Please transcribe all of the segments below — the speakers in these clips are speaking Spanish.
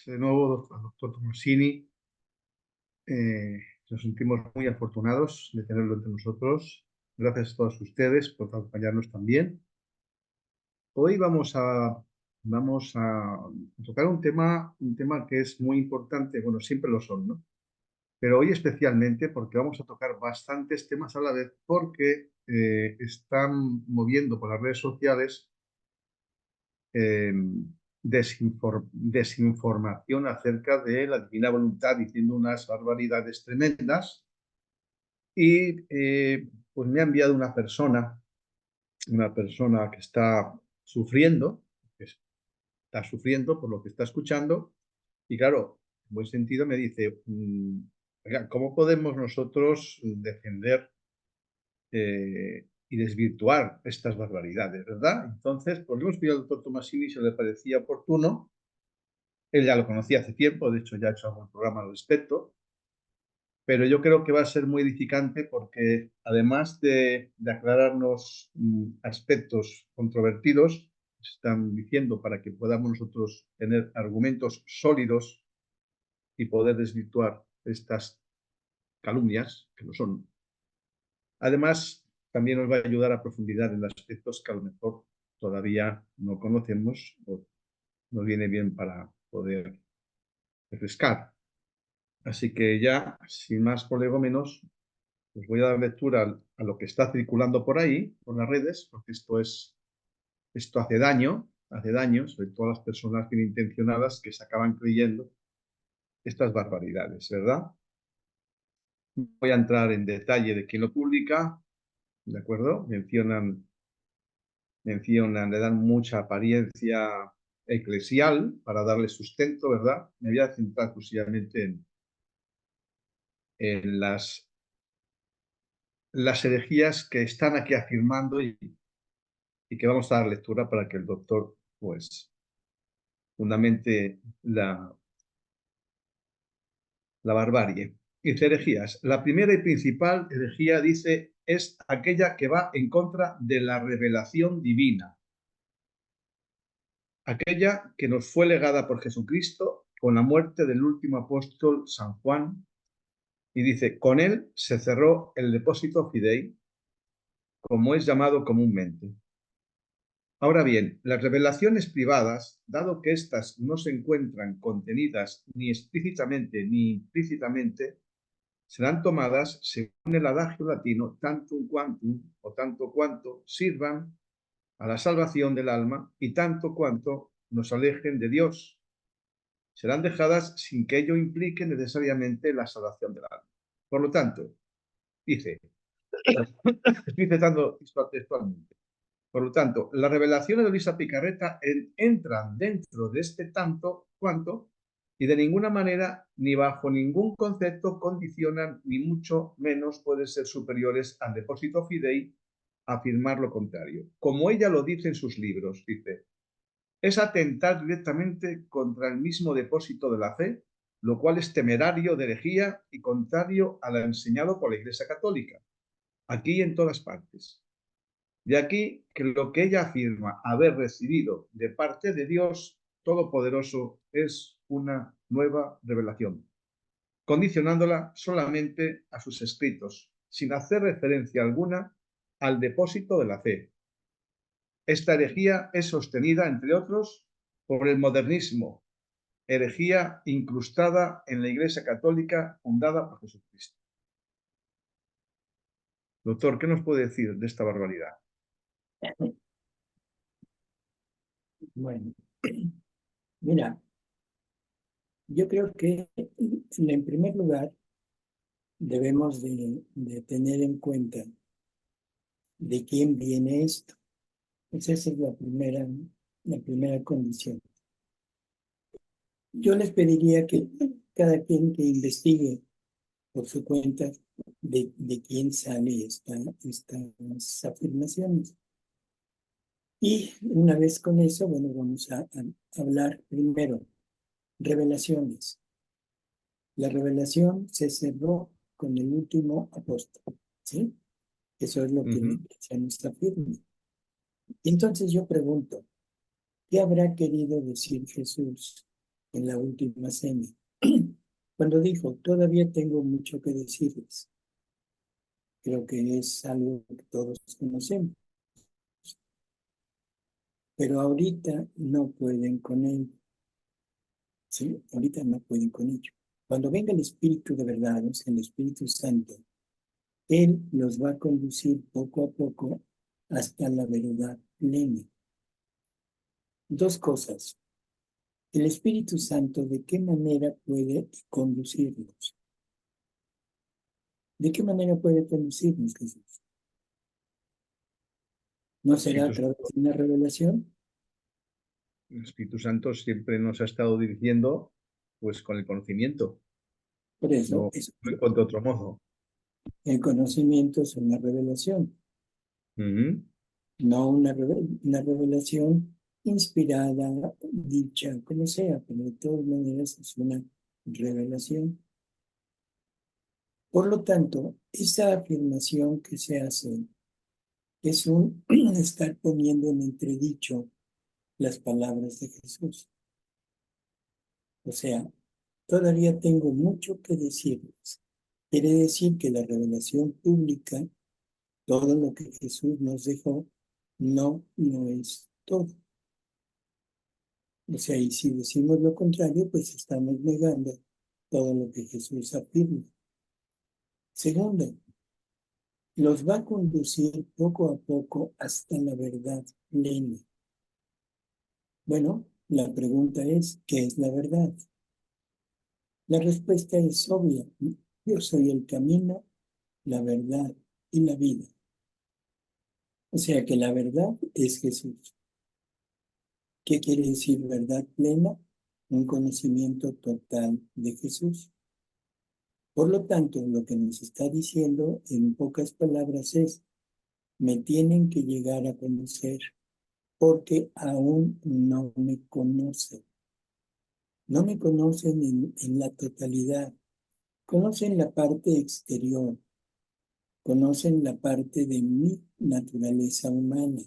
de nuevo al doctor Tomasini. Nos sentimos muy afortunados de tenerlo entre nosotros. Gracias a todos ustedes por acompañarnos también. Hoy vamos a tocar un tema que es muy importante. Bueno, siempre lo son, ¿no? Pero hoy especialmente porque vamos a tocar bastantes temas a la vez porque están moviendo por las redes sociales eh, desinformación acerca de la divina voluntad, diciendo unas barbaridades tremendas. Y pues me ha enviado una persona que está sufriendo por lo que está escuchando. Y claro, en buen sentido me dice, oiga, ¿cómo podemos nosotros defender y desvirtuar estas barbaridades, verdad? Entonces, pues le hemos pedido al doctor Tomasini si le parecía oportuno. Él ya lo conocía hace tiempo, de hecho ya ha hecho algún programa al respecto, pero yo creo que va a ser muy edificante porque además de aclararnos aspectos controvertidos, están diciendo para que podamos nosotros tener argumentos sólidos y poder desvirtuar estas calumnias, que no son. Además, también nos va a ayudar a profundizar en aspectos que a lo mejor todavía no conocemos o nos viene bien para poder refrescar. Así que ya, sin más prolegómenos, os voy a dar lectura a lo que está circulando por ahí, por las redes, porque esto hace daño, sobre todo a las personas bien intencionadas que se acaban creyendo estas barbaridades, ¿verdad? Voy a entrar en detalle de quién lo publica, ¿de acuerdo? Mencionan, le dan mucha apariencia eclesial para darle sustento, ¿verdad? Me voy a centrar exclusivamente en las herejías que están aquí afirmando y que vamos a dar lectura para que el doctor, pues, fundamente la barbarie. Dice herejías. La primera y principal herejía, dice, es aquella que va en contra de la revelación divina. Aquella que nos fue legada por Jesucristo con la muerte del último apóstol San Juan. Y dice, con él se cerró el depósito fidei, como es llamado comúnmente. Ahora bien, las revelaciones privadas, dado que éstas no se encuentran contenidas ni explícitamente ni implícitamente, serán tomadas según el adagio latino tantum quantum o tanto cuanto sirvan a la salvación del alma y tanto cuanto nos alejen de Dios. Serán dejadas sin que ello implique necesariamente la salvación del alma. Por lo tanto, dice, estoy citando textualmente, por lo tanto, las revelaciones de Luisa Picarreta entran dentro de este tanto cuanto y de ninguna manera ni bajo ningún concepto condicionan ni mucho menos pueden ser superiores al depósito fidei a afirmar lo contrario. Como ella lo dice en sus libros, dice, es atentar directamente contra el mismo depósito de la fe, lo cual es temerario de herejía y contrario a lo enseñado por la Iglesia Católica, aquí y en todas partes. De aquí que lo que ella afirma haber recibido de parte de Dios Todopoderoso es una nueva revelación, condicionándola solamente a sus escritos, sin hacer referencia alguna al depósito de la fe. Esta herejía es sostenida, entre otros, por el modernismo, herejía incrustada en la Iglesia Católica fundada por Jesucristo. Doctor, ¿qué nos puede decir de esta barbaridad? Bueno, mira, yo creo que en primer lugar debemos de tener en cuenta de quién viene esto. Pues esa es la primera condición. Yo les pediría que cada quien que investigue por su cuenta de quién sale estas afirmaciones. Y una vez con eso, bueno, vamos a hablar primero, revelaciones. La revelación se cerró con el último apóstol, ¿sí? Eso es lo que la Iglesia nos afirma. Entonces yo pregunto, ¿qué habrá querido decir Jesús en la última cena, cuando dijo, todavía tengo mucho que decirles. Creo que es algo que todos conocemos, pero ahorita no pueden con él. Sí, ahorita no pueden con ello. Cuando venga el Espíritu de verdad, o sea, el Espíritu Santo, Él los va a conducir poco a poco hasta la verdad plena. Dos cosas. El Espíritu Santo, ¿de qué manera puede conducirnos? ¿De qué manera puede conducirnos, Jesús? ¿No será a través de una revelación? El Espíritu Santo siempre nos ha estado dirigiendo pues con el conocimiento. Por eso, No, no encuentro otro modo. el conocimiento es una revelación, no una revelación inspirada, dicha, como sea, pero de todas maneras es una revelación. Por lo tanto, esa afirmación que se hace es un estar poniendo en entredicho las palabras de Jesús. O sea, todavía tengo mucho que decirles. Quiere decir que la revelación pública, todo lo que Jesús nos dejó, no es todo. O sea, y si decimos lo contrario, pues estamos negando todo lo que Jesús afirma. Segundo, los va a conducir poco a poco hasta la verdad plena. Bueno, la pregunta es, ¿qué es la verdad? La respuesta es obvia. Yo soy el camino, la verdad y la vida. O sea que la verdad es Jesús. ¿Qué quiere decir verdad plena? Un conocimiento total de Jesús. Por lo tanto, lo que nos está diciendo en pocas palabras es, me tienen que llegar a conocer porque aún no me conocen. No me conocen en la totalidad. Conocen la parte exterior. Conocen la parte de mi naturaleza humana.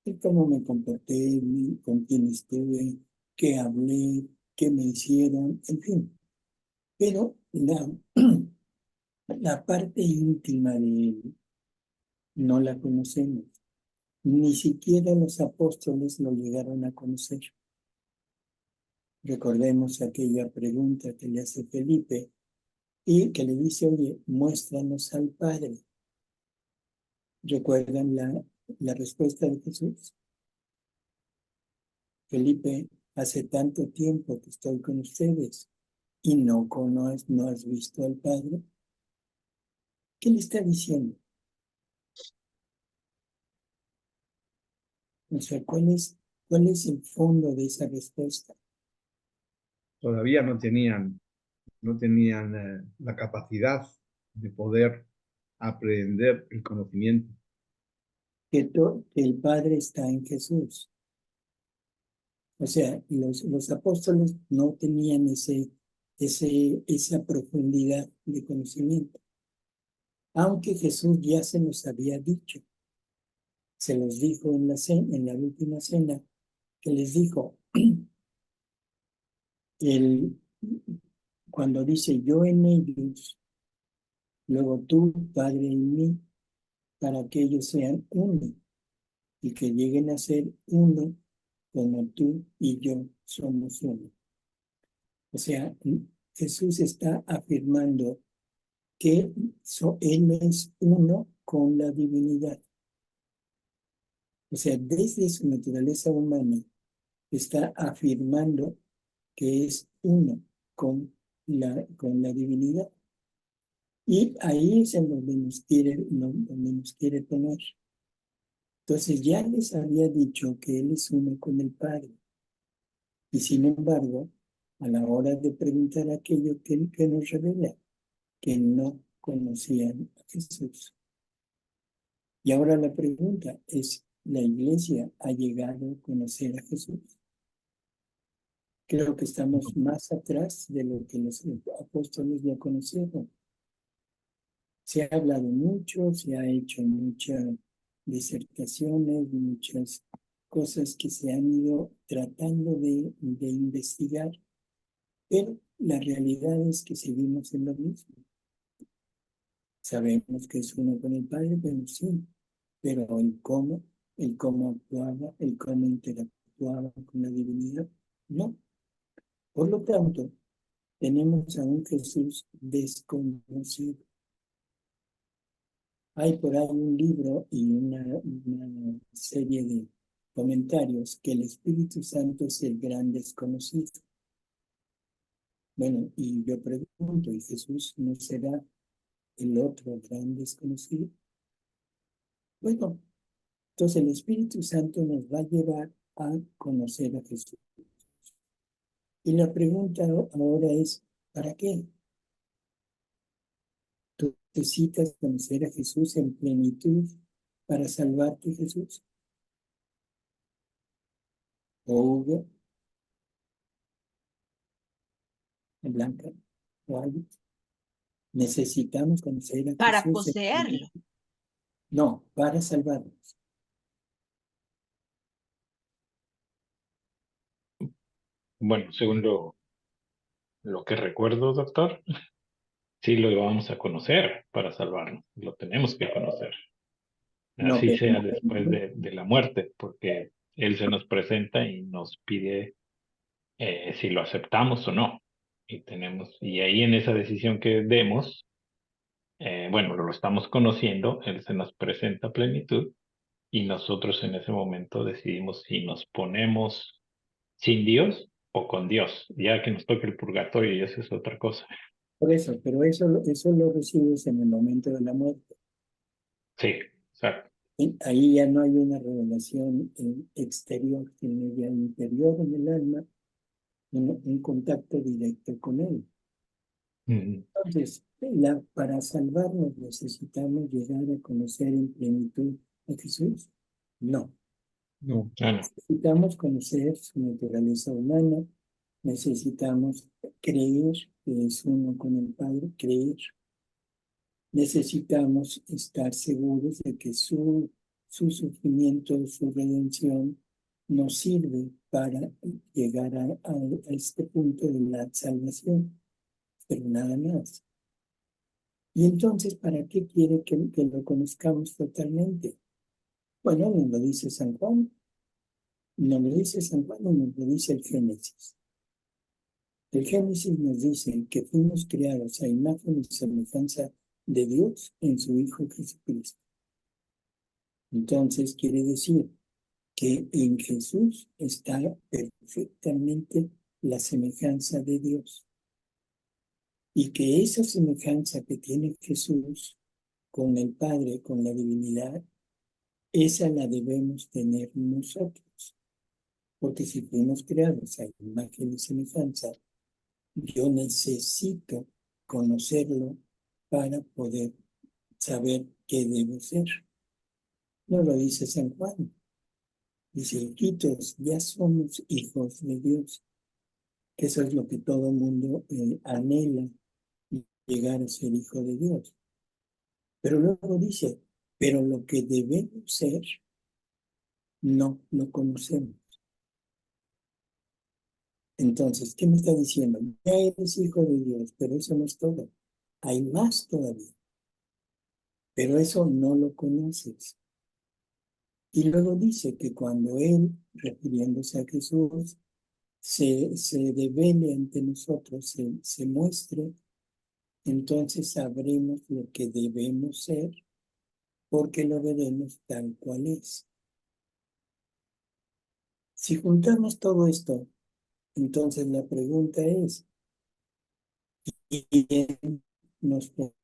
Y cómo me comporté, con quién estuve, qué hablé, qué me hicieron, en fin. Pero la parte íntima de él no la conocemos. Ni siquiera los apóstoles lo llegaron a conocer. Recordemos aquella pregunta que le hace Felipe y que le dice, oye, muéstranos al Padre. ¿Recuerdan la respuesta de Jesús? Felipe, hace tanto tiempo que estoy con ustedes y no has visto al Padre. ¿Qué le está diciendo? O sea, ¿cuál es el fondo de esa respuesta? Todavía no tenían la capacidad de poder aprender el conocimiento. Que el Padre está en Jesús. O sea, los apóstoles no tenían esa profundidad de conocimiento, aunque Jesús ya se los había dicho. Se los dijo en la última cena, que les dijo, cuando dice yo en ellos, luego tú, Padre, en mí, para que ellos sean uno y que lleguen a ser uno como tú y yo somos uno. O sea, Jesús está afirmando que Él es uno con la divinidad. O sea, desde su naturaleza humana está afirmando que es uno con la divinidad. Y ahí es en donde nos quiere poner. Entonces ya les había dicho que Él es uno con el Padre. Y sin embargo, a la hora de preguntar aquello que nos revela, que no conocían a Jesús. Y ahora la pregunta es, ¿la iglesia ha llegado a conocer a Jesús? Creo que estamos más atrás de lo que los apóstoles lo conocieron. Se ha hablado mucho, se ha hecho muchas disertaciones, muchas cosas que se han ido tratando de investigar, Pero la realidad es que seguimos en lo mismo. Sabemos que es uno con el Padre, pero sí, pero el cómo actuaba, el cómo interactuaba con la divinidad, no. Por lo tanto, tenemos a un Jesús desconocido. Hay por ahí un libro y una serie de comentarios que el Espíritu Santo es el gran desconocido. Bueno, y yo pregunto, ¿y Jesús no será el otro gran desconocido? Bueno, entonces el Espíritu Santo nos va a llevar a conocer a Jesús. Y la pregunta ahora es, ¿para qué? ¿Tú necesitas conocer a Jesús en plenitud para salvarte, Jesús? ¿O Hugo, Blanca, o alguien? ¿Necesitamos conocer a Para Jesús en poseerlo. plenitud? No, para salvarnos. Bueno, según lo que recuerdo, doctor, sí lo vamos a conocer para salvarnos. Lo tenemos que conocer. No, Así pero sea después de la muerte, porque Él se nos presenta y nos pide si lo aceptamos o no. Y ahí en esa decisión que demos, bueno, lo estamos conociendo, Él se nos presenta a plenitud y nosotros en ese momento decidimos si nos ponemos sin Dios o con Dios, ya que nos toque el purgatorio y eso es otra cosa. por eso, pero eso lo recibes en el momento de la muerte. Sí, exacto. Ahí ya no hay una revelación exterior, sino ya interior en el alma, un contacto directo con Él. Entonces, para salvarnos necesitamos llegar a conocer en plenitud a Jesús. No. No. Necesitamos conocer su naturaleza humana, necesitamos creer que es uno con el Padre, creer. Necesitamos estar seguros de que su sufrimiento, su redención, nos sirve para llegar a este punto de la salvación, pero nada más. Y entonces, ¿para qué quiere que lo conozcamos totalmente? Bueno, nos lo dice San Juan, nos lo dice San Juan y nos lo dice el Génesis. El Génesis nos dice que fuimos creados a imagen y semejanza de Dios en su Hijo Jesucristo. Entonces quiere decir que en Jesús está perfectamente la semejanza de Dios. Y que esa semejanza que tiene Jesús con el Padre, con la divinidad, esa la debemos tener nosotros. Porque si fuimos creados a imagen y semejanza, yo necesito conocerlo para poder saber qué debo ser. No lo dice San Juan. Dice, hijitos, ya somos hijos de Dios. Que eso es lo que todo el mundo anhela, llegar a ser hijo de Dios. Pero luego dice, pero lo que debemos ser, no lo conocemos. Entonces, ¿qué me está diciendo? Ya eres hijo de Dios, pero eso no es todo. Hay más todavía. Pero eso no lo conoces. Y luego dice que cuando Él, refiriéndose a Jesús, se devele ante nosotros, se muestre, entonces sabremos lo que debemos ser, porque lo veremos tal cual es. Si juntamos todo esto, entonces la pregunta es, ¿quién nos podemos?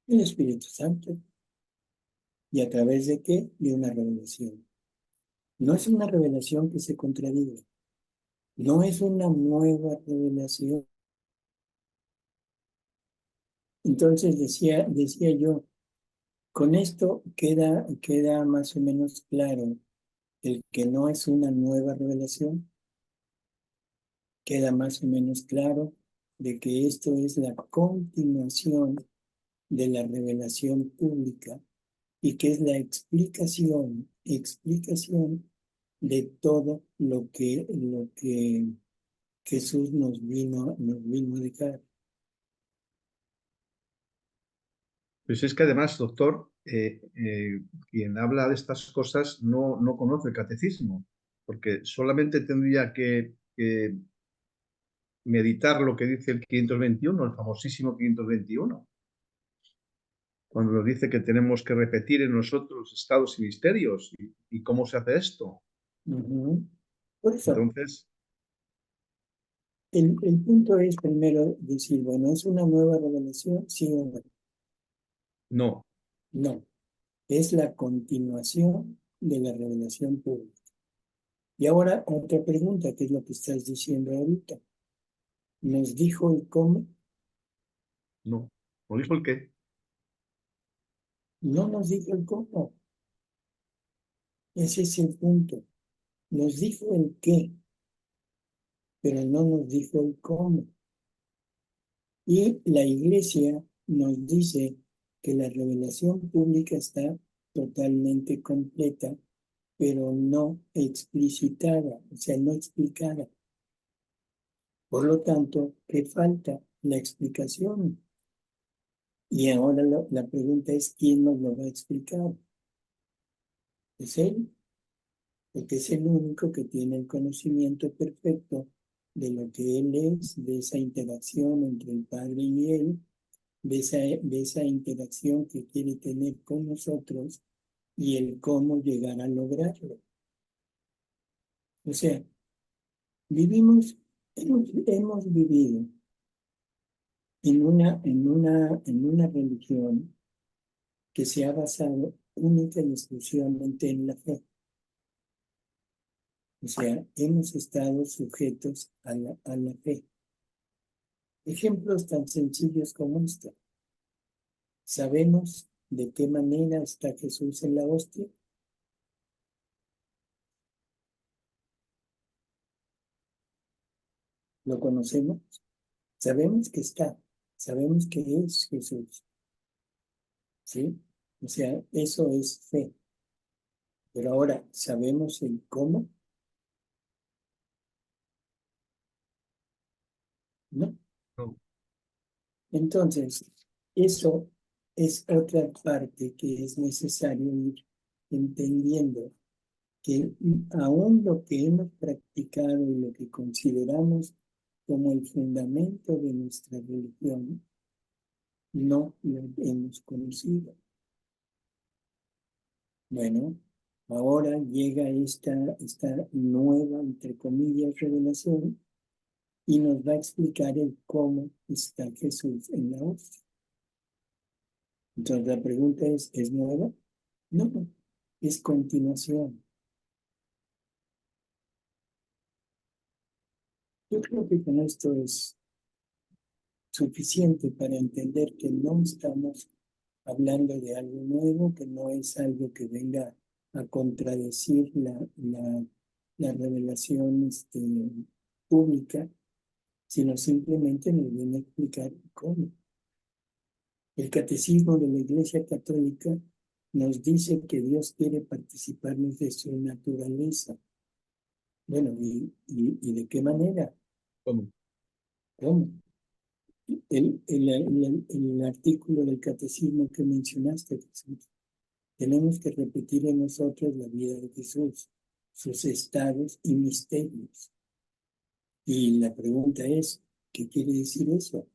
El Espíritu Santo. ¿Y a través de qué? De una revelación. No es una revelación que se contradiga. No es una nueva revelación. Entonces decía yo, con esto queda más o menos claro el que no es una nueva revelación. Queda más o menos claro de que esto es la continuación de la revelación pública y que es la explicación de todo lo que Jesús nos vino a dejar. Pues es que además, doctor, quien habla de estas cosas no conoce el catecismo, porque solamente tendría que meditar lo que dice el 521, el famosísimo 521, cuando nos dice que tenemos que repetir en nosotros los estados y misterios. ¿Y cómo se hace esto? Por eso, Entonces, el punto es primero decir, bueno, ¿es una nueva revelación? Sí o no. no. No, es la continuación de la revelación pública. Y ahora otra pregunta, que es lo que estás diciendo ahorita. ¿Nos dijo el cómo? No. ¿No dijo el qué? No nos dijo el cómo. Ese es el punto. Nos dijo el qué, pero no nos dijo el cómo. Y la iglesia nos dice que la revelación pública está totalmente completa, pero no explicitada, o sea, no explicada. Por lo tanto, ¿qué falta? La explicación. Y ahora la pregunta es, ¿quién nos lo va a explicar? ¿Es Él? Porque es el único que tiene el conocimiento perfecto de lo que Él es, de esa interacción entre el Padre y Él, de esa interacción que quiere tener con nosotros y el cómo llegar a lograrlo. O sea, hemos vivido en una religión que se ha basado única y exclusivamente en la fe. O sea, hemos estado sujetos a la fe. Ejemplos tan sencillos como esto. ¿Sabemos de qué manera está Jesús en la hostia? ¿Lo conocemos? Sabemos que está, sabemos que es Jesús. ¿Sí? O sea, eso es fe. Pero ahora, ¿sabemos el cómo? No. No. Entonces, eso es otra parte que es necesario ir entendiendo, que aún lo que hemos practicado y lo que consideramos como el fundamento de nuestra religión, no lo hemos conocido. Bueno, ahora llega esta nueva, entre comillas, revelación y nos va a explicar el cómo está Jesús en la hostia. Entonces la pregunta ¿es nueva? No, es continuación. Yo creo que con esto es suficiente para entender que no estamos hablando de algo nuevo, que no es algo que venga a contradecir la revelación pública, sino simplemente nos viene a explicar cómo. El catecismo de la Iglesia Católica nos dice que Dios quiere participarnos de su naturaleza. Bueno, ¿y de qué manera? ¿Cómo? ¿Cómo? El artículo del catecismo que mencionaste, Jesús, tenemos que repetir en nosotros la vida de Jesús, sus estados y misterios. Y la pregunta es, ¿qué quiere decir eso?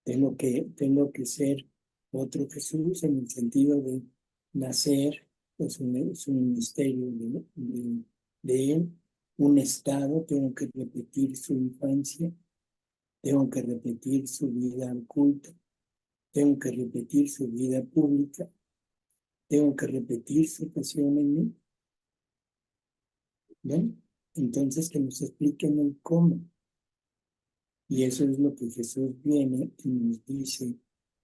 Tengo que ser otro Jesús en el sentido de nacer, pues es un misterio de Él, un estado, tengo que repetir su infancia, tengo que repetir su vida oculta, tengo que repetir su vida pública, tengo que repetir su pasión en mí. ¿Ven? Entonces que nos expliquen el cómo. Y eso es lo que Jesús viene y nos dice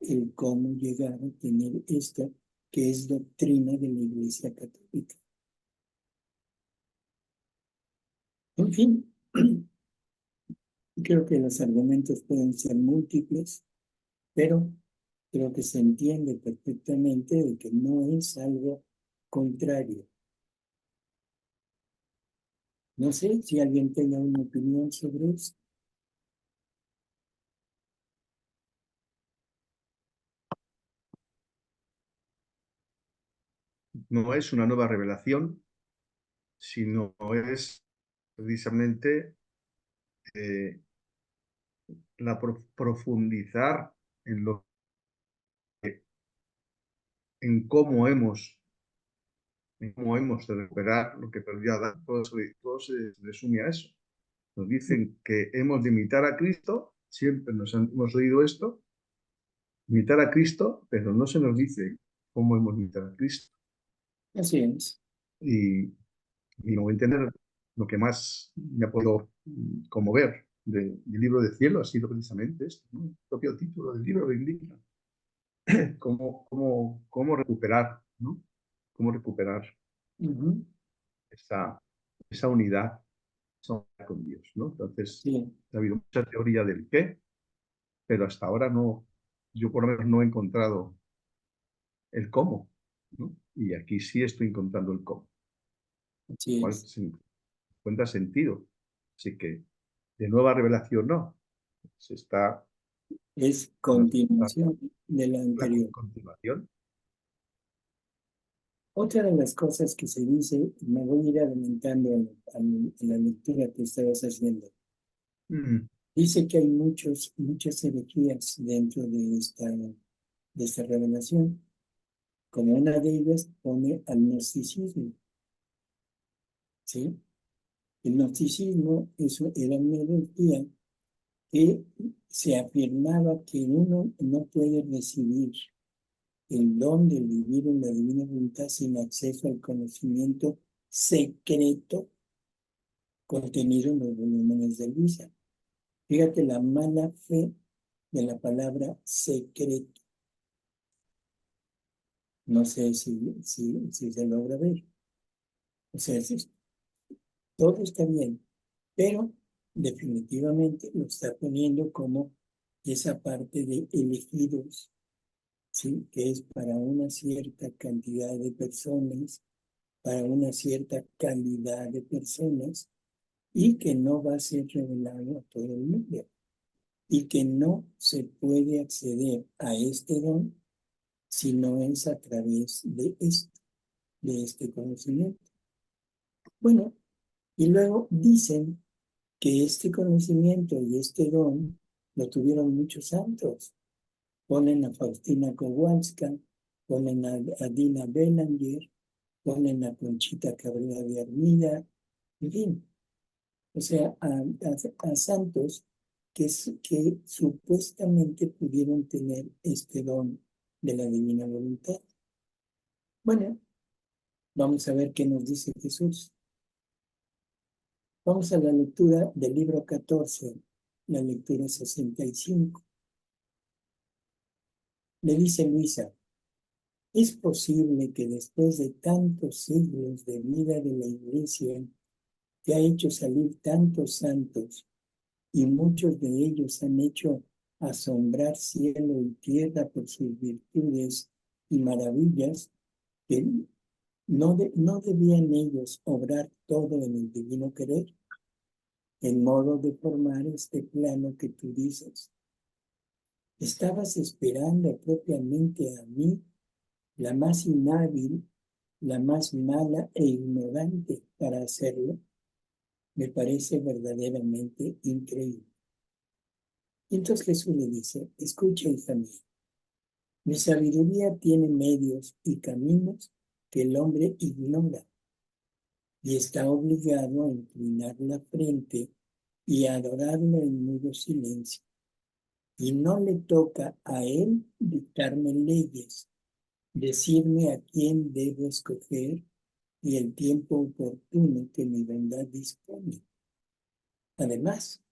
el cómo llegar a tener esta, que es doctrina de la Iglesia Católica. En fin, creo que los argumentos pueden ser múltiples, pero creo que se entiende perfectamente de que no es algo contrario. No sé si alguien tenga una opinión sobre eso. No es una nueva revelación, sino es precisamente profundizar en, en cómo hemos de recuperar lo que perdió Adán. Todo se resume a eso. Nos dicen que hemos de imitar a Cristo, siempre hemos oído esto, imitar a Cristo, pero no se nos dice cómo hemos de imitar a Cristo. Así es. Y no voy a entender lo que más me ha podido conmover del libro del cielo ha sido precisamente esto, ¿no? El propio título del libro lo indica. Cómo recuperar, ¿no? Cómo recuperar esa, esa unidad con Dios, ¿no? Entonces, Sí, ha habido mucha teoría del qué, pero hasta ahora no, yo por lo menos no he encontrado el cómo, ¿no? Y aquí sí estoy encontrando el cómo, así cual es. se encuentra sentido. Así que de nueva revelación no, se está, Es nos está continuación de la la anterior. continuación. Otra de las cosas que se dice, me voy a ir adelantando en la lectura que estabas haciendo, dice que hay muchas herejías dentro de esta revelación. Como una de ellas pone al gnosticismo, ¿sí? El gnosticismo era una herejía que se afirmaba que uno no puede recibir el don de vivir en la divina voluntad sin acceso al conocimiento secreto contenido en los volúmenes de Luisa. Fíjate la mala fe de la palabra secreto. No sé si se logra ver. O sea, todo está bien, pero definitivamente lo está poniendo como esa parte de elegidos, ¿sí? Que es para una cierta cantidad de personas, para una cierta calidad de personas, y que no va a ser revelado a todo el mundo, y que no se puede acceder a este don si no es a través de este conocimiento. Bueno, y luego dicen que este conocimiento y este don lo tuvieron muchos santos. Ponen a Faustina Kowalska, ponen a Dina Belanger, ponen a Conchita Cabrera de Armida, en fin, o sea, a santos que supuestamente pudieron tener este don de la divina voluntad. Bueno, vamos a ver qué nos dice Jesús. Vamos a la lectura del libro 14, la lectura 65. Le dice Luisa, ¿es posible que después de tantos siglos de vida de la Iglesia, que ha hecho salir tantos santos, y muchos de ellos han hecho asombrar cielo y tierra por sus virtudes y maravillas, que no debían ellos obrar todo en el divino querer, en modo de formar este plano que tú dices? Estabas esperando propiamente a mí, la más inhábil, la más mala e ignorante para hacerlo. Me parece verdaderamente increíble. Y entonces Jesús le dice, escucha, hija mía, mi sabiduría tiene medios y caminos que el hombre ignora y está obligado a inclinar la frente y a adorarlo en mudo silencio. Y no le toca a él dictarme leyes, decirme a quién debo escoger y el tiempo oportuno que mi bondad dispone. Además,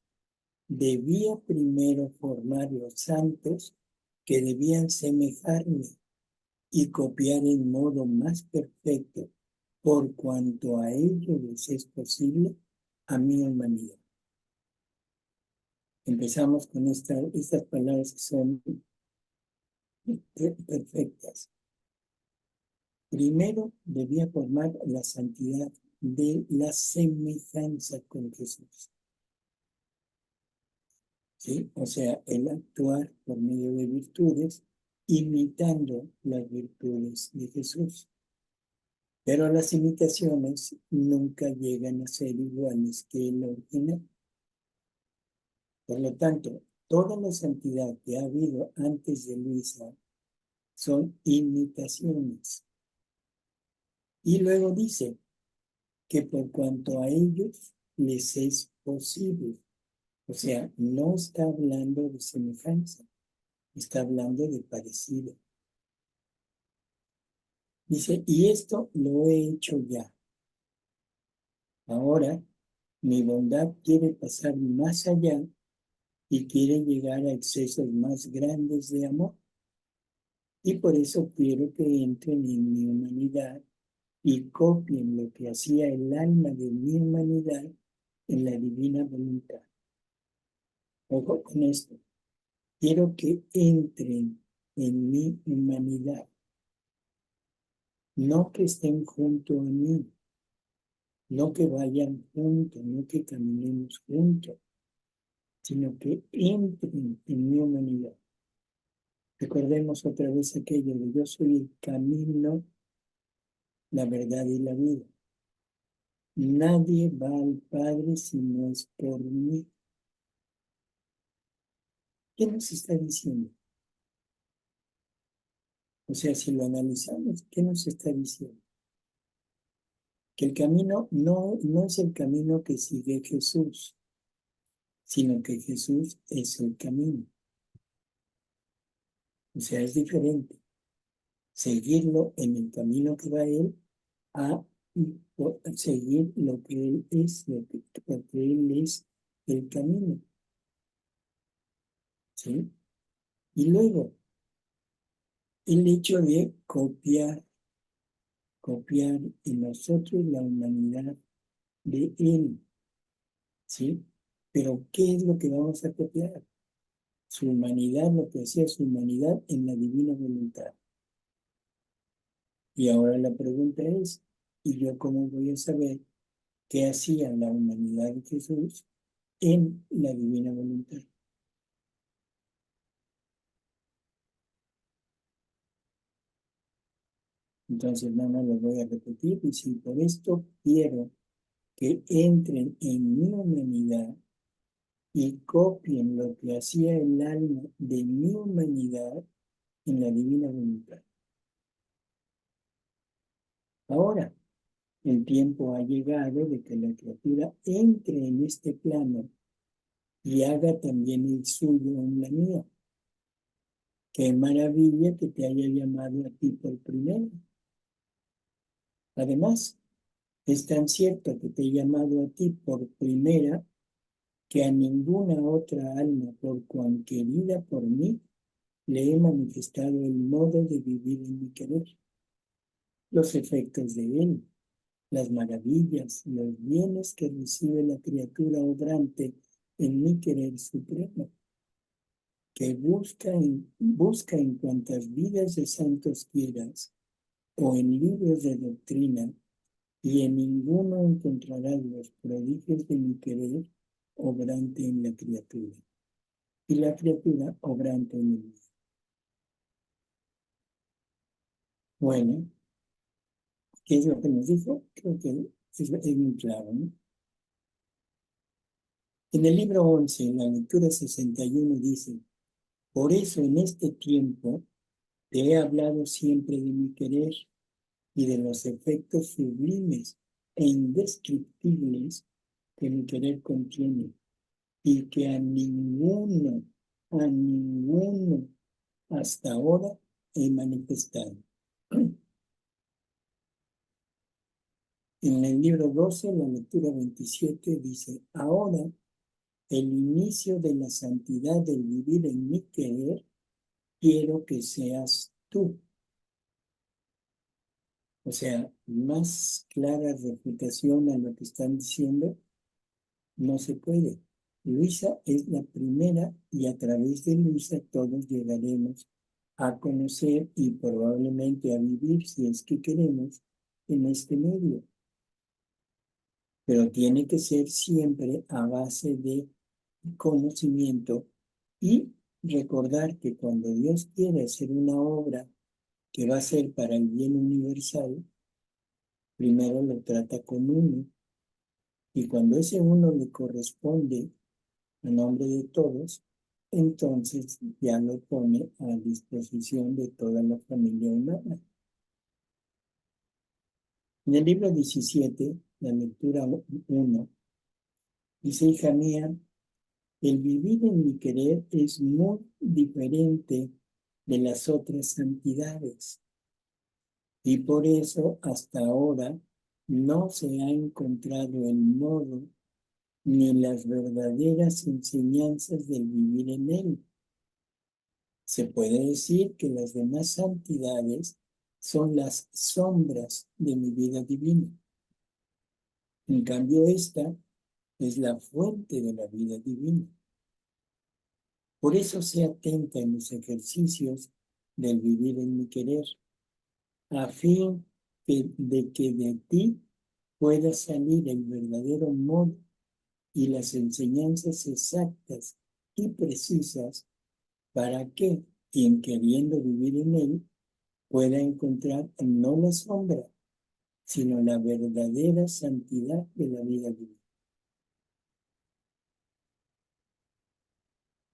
debía primero formar los santos que debían semejarme y copiar en modo más perfecto, por cuanto a ello les es posible, a mi humanidad. Empezamos con estas palabras que son perfectas. Primero debía formar la santidad de la semejanza con Jesús. ¿Sí? O sea, el actuar por medio de virtudes, imitando las virtudes de Jesús. Pero las imitaciones nunca llegan a ser iguales que el original. Por lo tanto, toda la santidad que ha habido antes de Luisa son imitaciones. Y luego dice que por cuanto a ellos les es posible. O sea, no está hablando de semejanza, está hablando de parecido. Dice, y esto lo he hecho ya. Ahora, mi bondad quiere pasar más allá y quiere llegar a excesos más grandes de amor. Y por eso quiero que entren en mi humanidad y copien lo que hacía el alma de mi humanidad en la divina voluntad. Ojo con esto. Quiero que entren en mi humanidad. No que estén junto a mí. No que vayan juntos, no que caminemos juntos, sino que entren en mi humanidad. Recordemos otra vez aquello de yo soy el camino, la verdad y la vida. Nadie va al Padre si no es por mí. ¿Qué nos está diciendo? O sea, si lo analizamos, ¿qué nos está diciendo? Que el camino no es el camino que sigue Jesús, sino que Jesús es el camino. O sea, es diferente seguirlo en el camino que va Él a seguir lo que Él es, porque Él es el camino. ¿Sí? Y luego, el hecho de copiar en nosotros la humanidad de Él. ¿Sí? Pero, ¿qué es lo que vamos a copiar? Su humanidad, lo que hacía su humanidad en la divina voluntad. Y ahora la pregunta es, ¿y yo cómo voy a saber qué hacía la humanidad de Jesús en la divina voluntad? Entonces, no lo voy a repetir. Y si por esto quiero que entren en mi humanidad y copien lo que hacía el alma de mi humanidad en la divina voluntad. Ahora, el tiempo ha llegado de que la criatura entre en este plano y haga también el suyo en la mía. Qué maravilla que te haya llamado a ti por primero. Además, es tan cierto que te he llamado a ti por primera que a ninguna otra alma, por cuan querida por mí, le he manifestado el modo de vivir en mi querer, los efectos de él, las maravillas, los bienes que recibe la criatura obrante en mi querer supremo, que busca en cuantas vidas de santos quieras, o en libros de doctrina, y en ninguno encontrarás los prodigios de mi querer obrante en la criatura, y la criatura obrante en mí. Bueno, ¿qué es lo que nos dijo? Creo que es muy claro, ¿no? En el libro 11, en la lectura 61, dice, por eso en este tiempo te he hablado siempre de mi querer y de los efectos sublimes e indescriptibles que mi querer contiene, y que a ninguno hasta ahora he manifestado. En el libro 12, la lectura 27, dice, ahora el inicio de la santidad del vivir en mi querer, quiero que seas tú. O sea, más clara refutación a lo que están diciendo no se puede. Luisa es la primera y a través de Luisa todos llegaremos a conocer y probablemente a vivir, si es que queremos, en este medio. pero tiene que ser siempre a base de conocimiento y recordar que cuando Dios quiere hacer una obra que va a ser para el bien universal, primero lo trata con uno, y cuando ese uno le corresponde a nombre de todos, entonces ya lo pone a disposición de toda la familia humana. En el libro 17, la lectura 1, dice: hija mía, el vivir en mi querer es muy diferente de las otras santidades, y por eso hasta ahora no se ha encontrado el modo ni las verdaderas enseñanzas del vivir en él. Se puede decir que las demás santidades son las sombras de mi vida divina. En cambio, esta es la fuente de la vida divina. Por eso sé atenta en los ejercicios del vivir en mi querer, a fin de que de ti pueda salir el verdadero modo y las enseñanzas exactas y precisas, para que quien queriendo vivir en él pueda encontrar no la sombra, sino la verdadera santidad de la vida divina.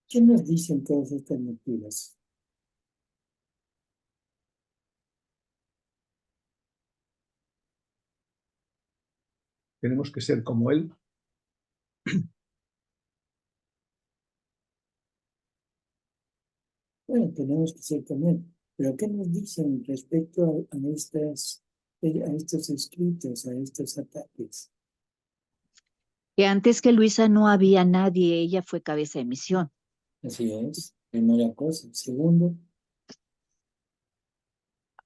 ¿Qué nos dicen todas estas lecturas? Tenemos que ser como Él. Bueno, tenemos que ser como él. Pero ¿qué nos dicen respecto a estos escritos, a estos ataques? Que antes que Luisa no había nadie, ella fue cabeza de misión. Así es, primera cosa. Segundo,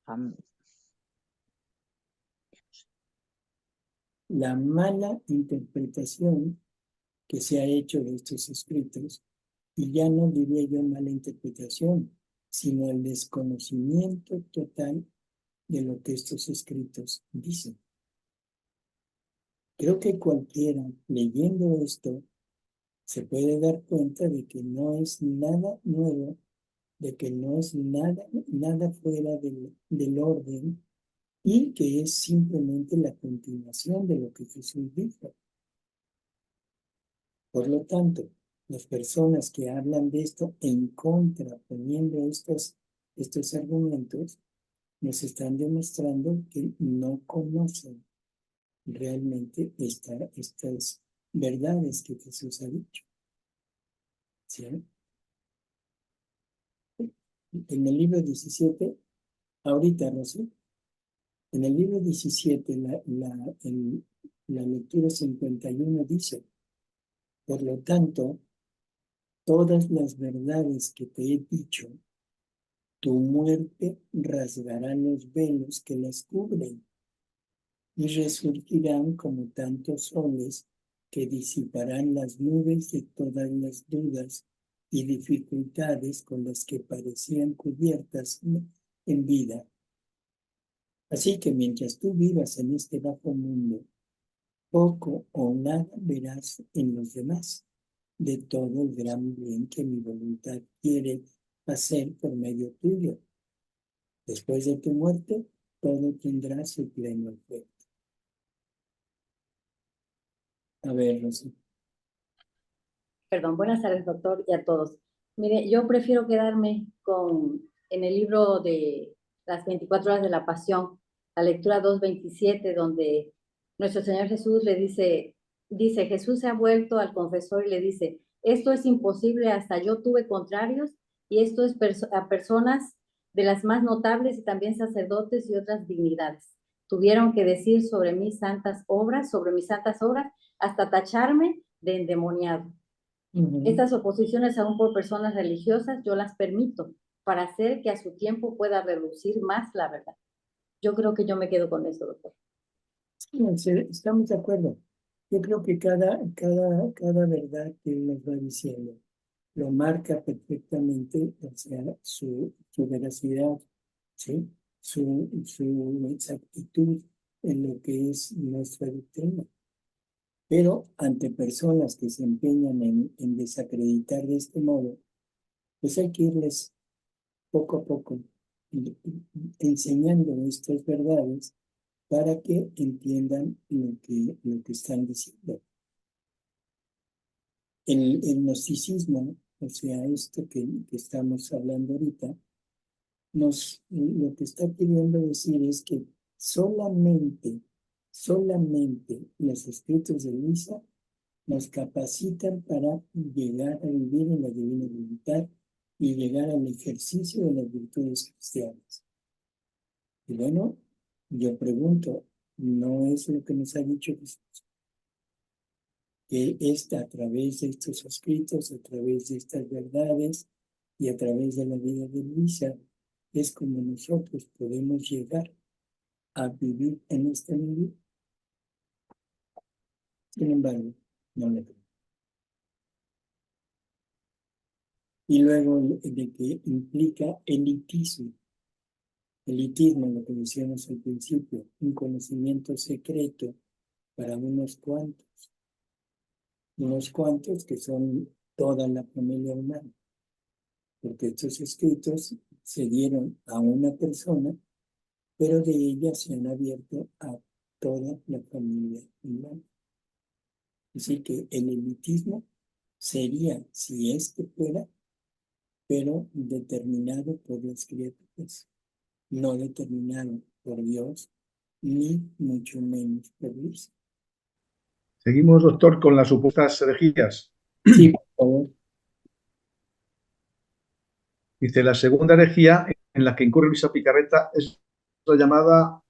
Am- la mala interpretación que se ha hecho de estos escritos, y ya no diría yo mala interpretación, sino el desconocimiento total de lo que estos escritos dicen. Creo que cualquiera leyendo esto se puede dar cuenta de que no es nada nuevo, de que no es nada fuera del orden, y que es simplemente la continuación de lo que Jesús dijo. Por lo tanto, las personas que hablan de esto en contra, poniendo estos argumentos, nos están demostrando que no conocen realmente estas verdades que Jesús ha dicho. ¿Sí? En el libro 17, ahorita, no sé, en el libro 17, la lectura 51 dice: por lo tanto, todas las verdades que te he dicho, tu muerte rasgará los velos que las cubren, y resurgirán como tantos soles que disiparán las nubes de todas las dudas y dificultades con las que parecían cubiertas en vida. Así que mientras tú vivas en este bajo mundo, poco o nada verás en los demás de todo el gran bien que mi voluntad quiere hacer por medio tuyo. Después de tu muerte, todo tendrá su pleno efecto. A ver, Rosy. Perdón, buenas tardes, doctor, y a todos. Mire, yo prefiero quedarme en el libro de las 24 horas de la Pasión, la lectura 2:27, donde nuestro Señor Jesús le dice, Jesús se ha vuelto al confesor y le dice: esto es imposible, hasta yo tuve contrarios, y esto es a personas de las más notables y también sacerdotes y otras dignidades. Tuvieron que decir sobre mis santas obras, hasta tacharme de endemoniado. Estas oposiciones, aún por personas religiosas, yo las permito para hacer que a su tiempo pueda reducir más la verdad. Yo creo que yo me quedo con eso, doctor. Sí, estamos de acuerdo. Yo creo que cada verdad que él nos va diciendo lo marca perfectamente, o sea, su veracidad, ¿sí? Su exactitud en lo que es nuestra doctrina. Pero ante personas que se empeñan en desacreditar de este modo, pues hay que irles poco a poco enseñando estas verdades para que entiendan lo que están diciendo. El gnosticismo, o sea, esto que estamos hablando ahorita, lo que está queriendo decir es que solamente los escritos de Luisa nos capacitan para llegar a vivir en la divina voluntad y llegar al ejercicio de las virtudes cristianas. Y bueno, yo pregunto, ¿no es lo que nos ha dicho Jesús? Que a través de estos escritos, a través de estas verdades y a través de la vida de Luisa, es como nosotros podemos llegar a vivir en este mundo. Sin embargo, no le creo. Y luego de que implica elitismo. Elitismo, lo que decíamos al principio, un conocimiento secreto para unos cuantos que son toda la familia humana, porque estos escritos se dieron a una persona, pero de ella se han abierto a toda la familia humana. Así que el elitismo sería, si es que fuera, pero determinado por las criaturas, no determinado por Dios, ni mucho menos por Dios. Seguimos, doctor, con las supuestas herejías. Sí, por favor. Dice, la segunda herejía en la que incurre Luisa Picarreta es la llamada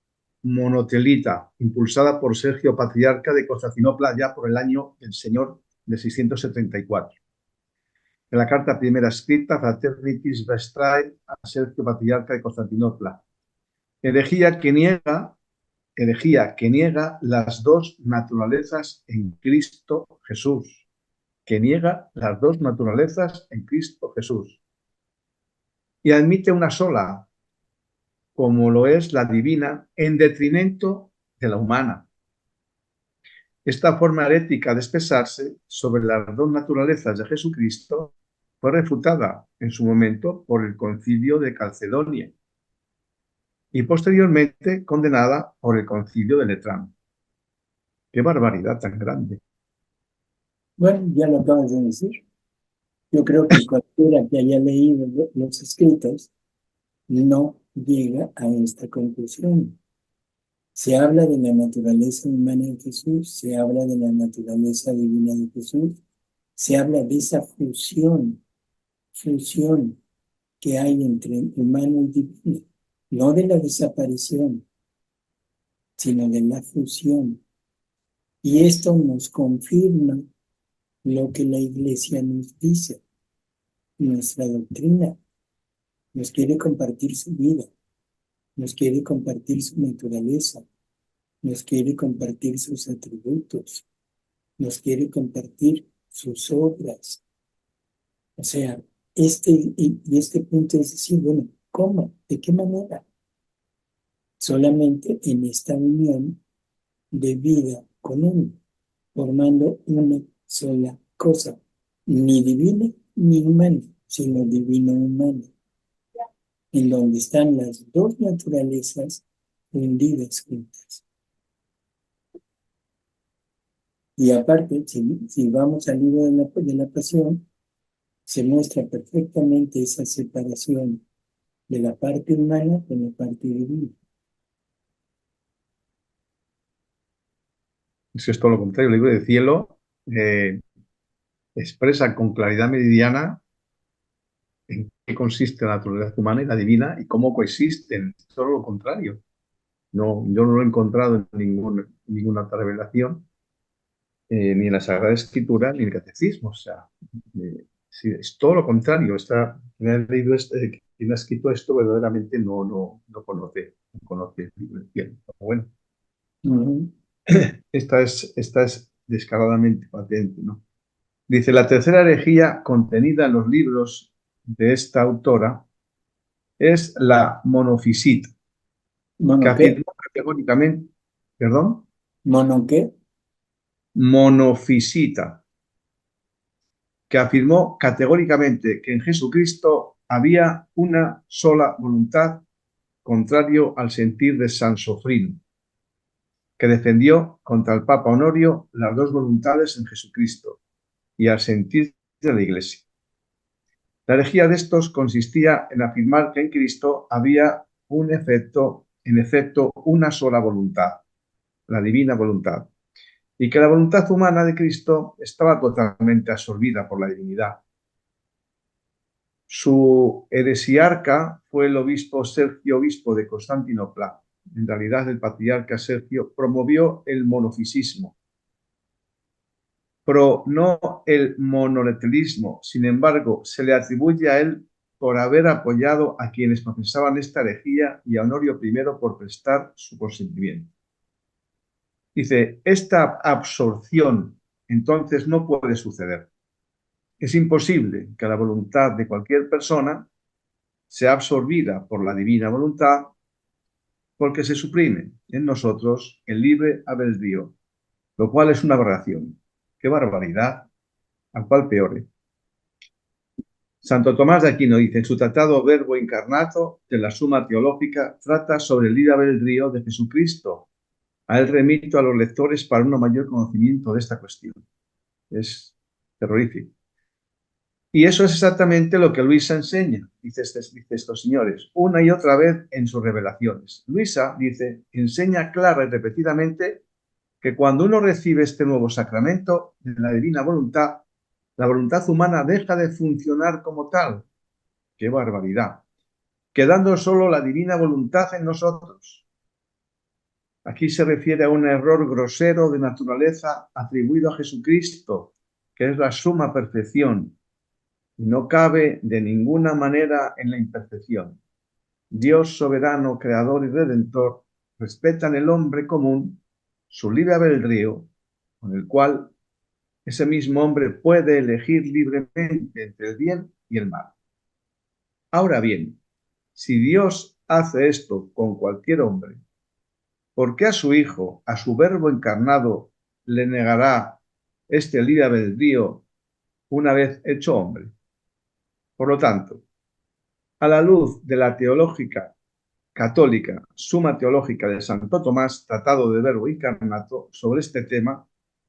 monotelita, impulsada por Sergio Patriarca de Constantinopla ya por el año del Señor de 674. En la carta primera escrita, Fraternitis Vestrae, a Sergio Patriarca de Constantinopla. Herejía que niega las dos naturalezas en Cristo Jesús. Que niega las dos naturalezas en Cristo Jesús. Y admite una sola, como lo es la divina, en detrimento de la humana. Esta forma herética de expresarse sobre las dos naturalezas de Jesucristo fue refutada en su momento por el Concilio de Calcedonia y posteriormente condenada por el Concilio de Letrán. ¡Qué barbaridad tan grande! Bueno, ya lo acabas de decir. Yo creo que cualquiera que haya leído los escritos no llega a esta conclusión. Se habla de la naturaleza humana de Jesús, se habla de la naturaleza divina de Jesús, se habla de esa fusión que hay entre humano y divino, no de la desaparición, sino de la fusión. Y esto nos confirma lo que la Iglesia nos dice, nuestra doctrina. Nos quiere compartir su vida, nos quiere compartir su naturaleza, nos quiere compartir sus atributos, nos quiere compartir sus obras. O sea, este punto es decir, bueno, ¿cómo? ¿De qué manera? Solamente en esta unión de vida con Él, formando una sola cosa, ni divina ni humana, sino divino-humana, en donde están las dos naturalezas fundidas juntas. Y aparte, si vamos al libro de la Pasión, se muestra perfectamente esa separación de la parte humana con la parte divina. Eso es todo lo contrario. El libro del cielo expresa con claridad meridiana en qué consiste la naturaleza humana y la divina y cómo coexisten. Es todo lo contrario. No, yo no lo he encontrado en ninguna otra revelación, ni en la Sagrada Escritura, ni en el Catecismo. O sea, sí, es todo lo contrario. Quien ha leído quien ha escrito esto verdaderamente no conoce el libro del cielo. Pero bueno, esta es descaradamente patente, ¿no? Dice, la tercera herejía contenida en los libros de esta autora es la monofisita, que ¿Mono qué? afirmó categóricamente, ¿perdón? ¿Mono qué? monofisita, que afirmó categóricamente que en Jesucristo había una sola voluntad, contrario al sentir de San Sofrino, que defendió contra el Papa Honorio las dos voluntades en Jesucristo y al sentir de la Iglesia. La herejía de estos consistía en afirmar que en Cristo había en efecto, una sola voluntad, la divina voluntad, y que la voluntad humana de Cristo estaba totalmente absorbida por la divinidad. Su heresiarca fue el obispo Sergio, obispo de Constantinopla. En realidad, el patriarca Sergio promovió el monofisismo, pero no el monotelismo. Sin embargo, se le atribuye a él por haber apoyado a quienes profesaban esta herejía y a Honorio I por prestar su consentimiento. Dice, esta absorción entonces no puede suceder. Es imposible que la voluntad de cualquier persona sea absorbida por la divina voluntad porque se suprime en nosotros el libre albedrío, lo cual es una aberración. ¡Qué barbaridad! Al cual peore. Santo Tomás de Aquino dice, en su tratado Verbo Encarnato de la Suma Teológica, trata sobre el libre albedrío de Jesucristo. A él remito a los lectores para un mayor conocimiento de esta cuestión. Es terrorífico. Y eso es exactamente lo que Luisa enseña, dice estos señores, una y otra vez en sus revelaciones. Luisa, dice, enseña clara y repetidamente que cuando uno recibe este nuevo sacramento de la divina voluntad, la voluntad humana deja de funcionar como tal. ¡Qué barbaridad! Quedando solo la divina voluntad en nosotros. Aquí se refiere a un error grosero de naturaleza atribuido a Jesucristo, que es la suma perfección, y no cabe de ninguna manera en la imperfección. Dios soberano, creador y redentor, respeta en el hombre común su libre albedrío, con el cual ese mismo hombre puede elegir libremente entre el bien y el mal. Ahora bien, si Dios hace esto con cualquier hombre, ¿por qué a su Hijo, a su Verbo encarnado, le negará este libre albedrío una vez hecho hombre? Por lo tanto, a la luz de la teológica católica, Suma Teológica de Santo Tomás, Tratado de Verbo Encarnato, sobre este tema,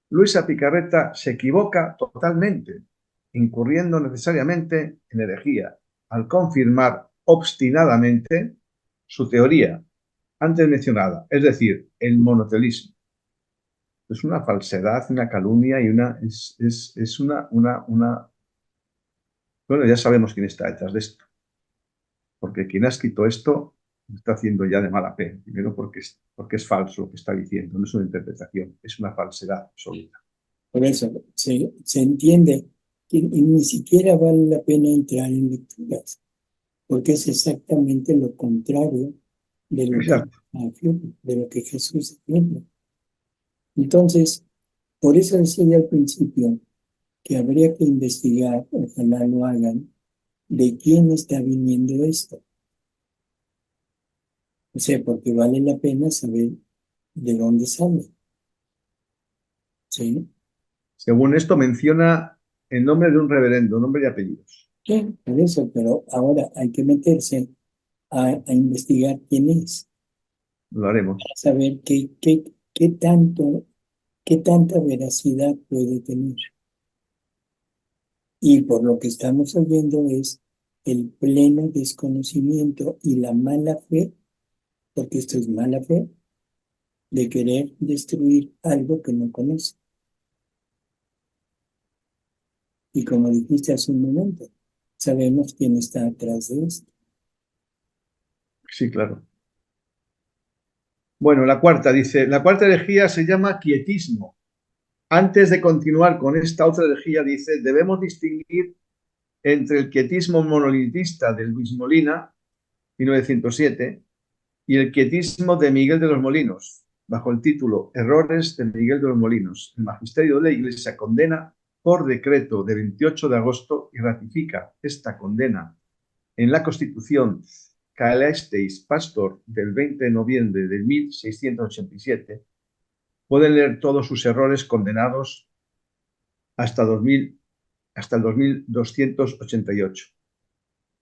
Luisa Picarreta se equivoca totalmente, incurriendo necesariamente en herejía, al confirmar obstinadamente su teoría antes mencionada, es decir, el monotelismo. Es una falsedad, una calumnia y es una... Bueno, ya sabemos quién está detrás de esto, porque quien ha escrito esto lo está haciendo ya de mala fe, primero porque es falso lo que está diciendo, no es una interpretación, es una falsedad absoluta. Por eso se entiende que ni siquiera vale la pena entrar en lecturas, porque es exactamente lo contrario de lo que afirma, de lo que Jesús afirma. Entonces, por eso decía al principio que habría que investigar, ojalá lo hagan, de quién está viniendo esto. O sea, porque vale la pena saber de dónde sale. ¿Sí? Según esto menciona el nombre de un reverendo, nombre y apellidos. Sí, por eso, pero ahora hay que meterse a investigar quién es. Lo haremos. Para saber qué tanta veracidad puede tener. Y por lo que estamos oyendo es el pleno desconocimiento y la mala fe, porque esto es mala fe, de querer destruir algo que no conoce. Y como dijiste hace un momento, sabemos quién está atrás de esto. Sí, claro. Bueno, la cuarta dice, la cuarta herejía se llama quietismo. Antes de continuar con esta otra herejía, dice, debemos distinguir entre el quietismo monolitista de Luis Molina, 1907, y el quietismo de Miguel de los Molinos, bajo el título Errores de Miguel de los Molinos. El magisterio de la Iglesia condena por decreto de 28 de agosto y ratifica esta condena en la Constitución Caelesteis Pastor del 20 de noviembre de 1687, pueden leer todos sus errores condenados hasta el 2288.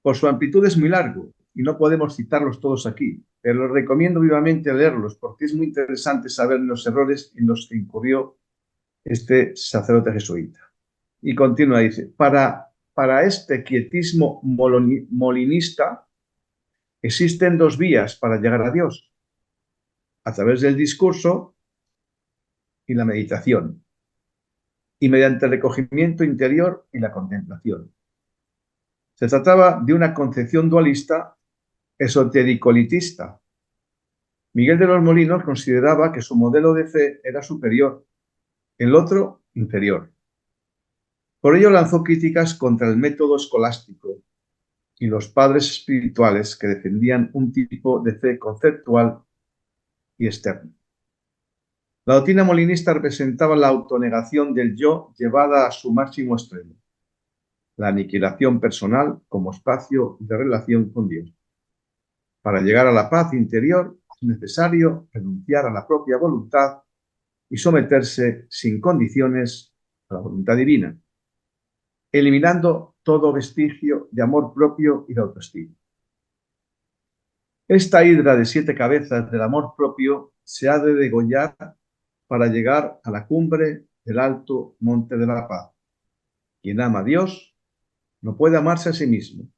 Por su amplitud es muy largo y no podemos citarlos todos aquí, pero les recomiendo vivamente leerlos porque es muy interesante saber los errores en los que incurrió este sacerdote jesuita. Y continúa, dice, para este quietismo molinista existen dos vías para llegar a Dios, a través del discurso y la meditación, y mediante el recogimiento interior y la contemplación. Se trataba de una concepción dualista esotericolitista. Miguel de los Molinos consideraba que su modelo de fe era superior, el otro inferior. Por ello lanzó críticas contra el método escolástico y los padres espirituales que defendían un tipo de fe conceptual y externa. La doctrina molinista representaba la autonegación del yo llevada a su máximo extremo, la aniquilación personal como espacio de relación con Dios. Para llegar a la paz interior es necesario renunciar a la propia voluntad y someterse sin condiciones a la voluntad divina, eliminando todo vestigio de amor propio y de autoestima. Esta hidra de 7 cabezas del amor propio se ha de degollar para llegar a la cumbre del alto monte de la paz. Quien ama a Dios no puede amarse a sí mismo.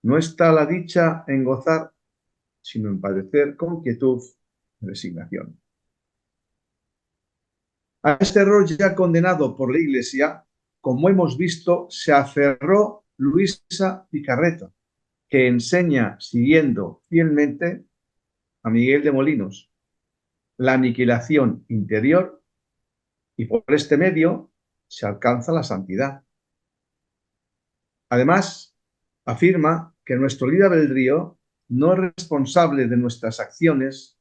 No está la dicha en gozar, sino en padecer con quietud y resignación. A este error ya condenado por la Iglesia, como hemos visto, se aferró Luisa Picarreta, que enseña, siguiendo fielmente a Miguel de Molinos, la aniquilación interior y por este medio se alcanza la santidad. Además, afirma que nuestro libre albedrío no es responsable de nuestras acciones,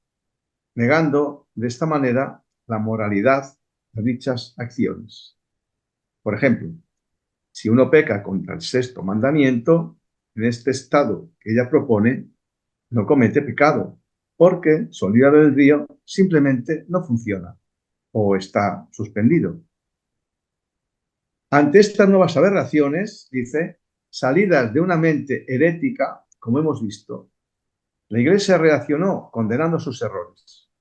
negando de esta manera la moralidad de dichas acciones. Por ejemplo, si uno peca contra el 6º mandamiento, en este estado que ella propone, no comete pecado, porque su libre albedrío simplemente no funciona o está suspendido. Ante estas nuevas aberraciones, dice, salidas de una mente herética, como hemos visto, la Iglesia reaccionó condenando sus errores.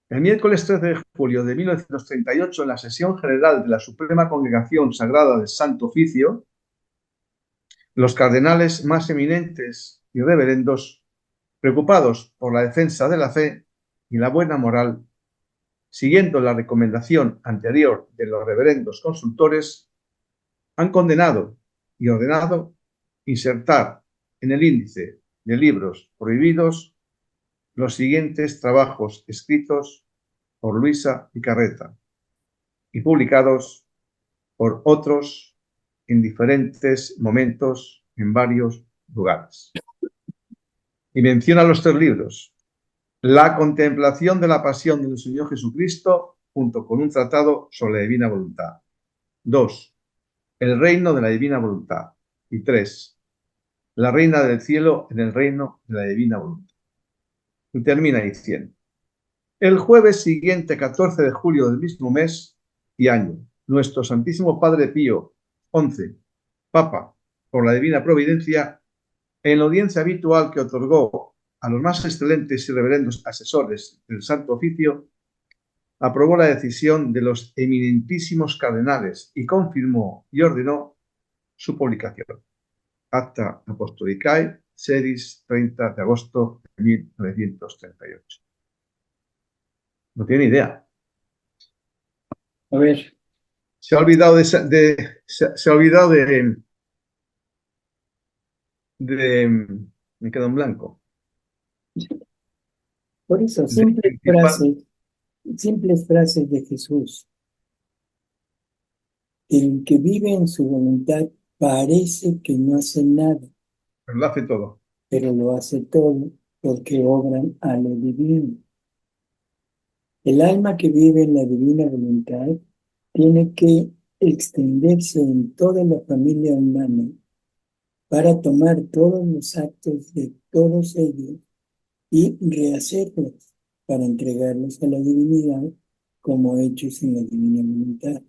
El miércoles 13 de julio de 1938, en la sesión general de la Suprema Congregación Sagrada del Santo Oficio, los cardenales más eminentes y reverendos, preocupados por la defensa de la fe y la buena moral, siguiendo la recomendación anterior de los reverendos consultores, han condenado y ordenado insertar en el índice de libros prohibidos los siguientes trabajos escritos por Luisa Picarreta y publicados por otros en diferentes momentos en varios lugares. Y menciona los 3 libros: La contemplación de la pasión del Señor Jesucristo, junto con un tratado sobre la divina voluntad. 2. El reino de la divina voluntad. Y 3. La reina del cielo en el reino de la divina voluntad. Y termina diciendo: el jueves siguiente, 14 de julio del mismo mes y año, nuestro Santísimo Padre Pío XI, Papa, por la divina providencia, en la audiencia habitual que otorgó a los más excelentes y reverendos asesores del Santo Oficio, aprobó la decisión de los eminentísimos cardenales y confirmó y ordenó su publicación. Acta Apostolicae, sedis, 30 de agosto de 1938. No tiene idea. A ver, Se ha olvidado me quedo en blanco. por eso, Principal, simples frases de Jesús. El que vive en su voluntad parece que no hace nada, pero lo hace todo. pero lo hace todo porque obran a lo divino. El alma que vive en la divina voluntad tiene que extenderse en toda la familia humana para tomar todos los actos de todos ellos y rehacerlos para entregarlos a la divinidad como hechos en la divina voluntad.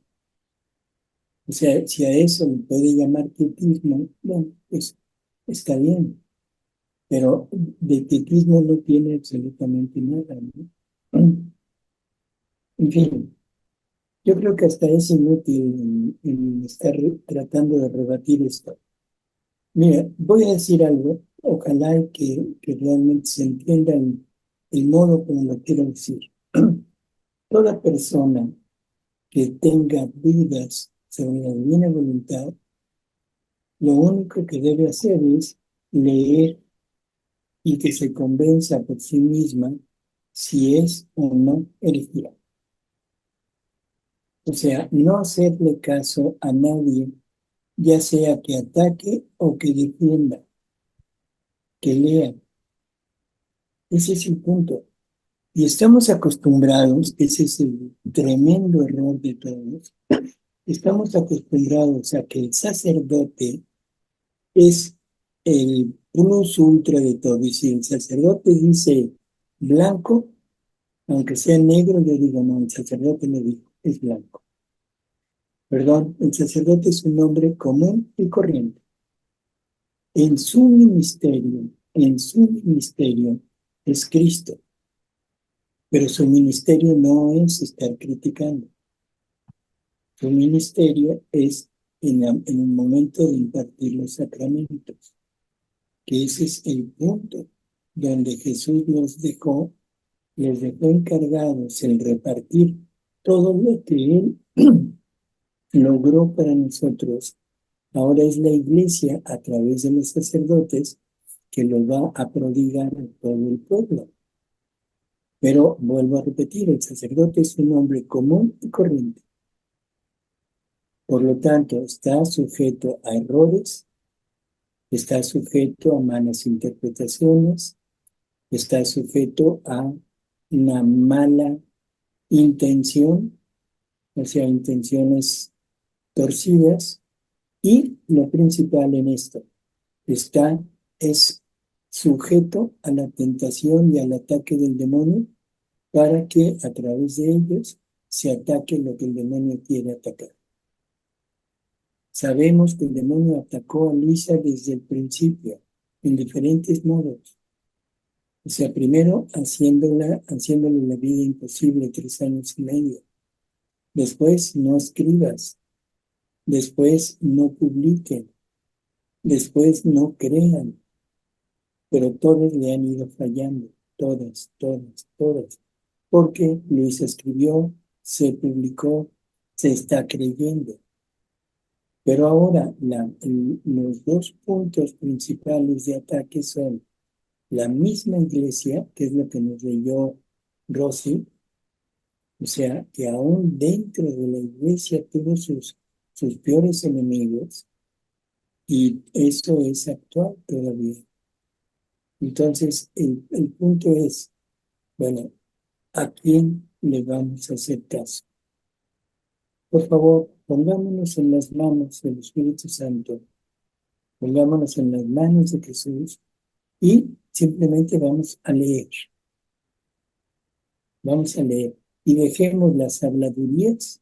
O sea, si a eso le puede llamar quietismo, bueno, pues está bien, pero de quietismo no tiene absolutamente nada, ¿no? En fin, yo creo que hasta es inútil en estar tratando de rebatir esto. Mira, voy a decir algo, ojalá que realmente se entienda el modo como lo quiero decir. Toda persona que tenga dudas sobre la divina voluntad, lo único que debe hacer es leer y que se convenza por sí misma si es o no herejía. O sea, no hacerle caso a nadie, ya sea que ataque o que defienda, que lea. Ese es el punto. Y estamos acostumbrados, ese es el tremendo error de todos, estamos acostumbrados a que el sacerdote es el plus ultra de todo. Y si el sacerdote dice blanco, aunque sea negro, yo digo no, el sacerdote me dijo, es blanco. Perdón, el sacerdote es un hombre común y corriente. En su ministerio es Cristo, pero su ministerio no es estar criticando. Su ministerio es en el momento de impartir los sacramentos, que ese es el punto donde Jesús les dejó encargados el repartir todo lo que Él logró para nosotros. Ahora es la iglesia, a través de los sacerdotes, que lo va a prodigar a todo el pueblo. Pero vuelvo a repetir, el sacerdote es un hombre común y corriente. Por lo tanto, está sujeto a errores, está sujeto a malas interpretaciones, está sujeto a una mala intención, o sea, intenciones torcidas, y lo principal en esto, es sujeto a la tentación y al ataque del demonio para que a través de ellos se ataque lo que el demonio quiere atacar. Sabemos que el demonio atacó a Luisa desde el principio, en diferentes modos. O sea, primero haciéndole la vida imposible 3 años y medio. Después, no escribas. Después, no publiquen. Después, no crean. Pero todos le han ido fallando. Todas. Porque Luisa escribió, se publicó, se está creyendo. Pero ahora los 2 puntos principales de ataque son la misma iglesia, que es lo que nos leyó Rosy, o sea, que aún dentro de la iglesia tuvo sus peores enemigos, y eso es actual todavía. Entonces, el punto es, bueno, ¿a quién le vamos a hacer caso? Por favor, pongámonos en las manos del Espíritu Santo, pongámonos en las manos de Jesús y simplemente vamos a leer y dejemos las habladurías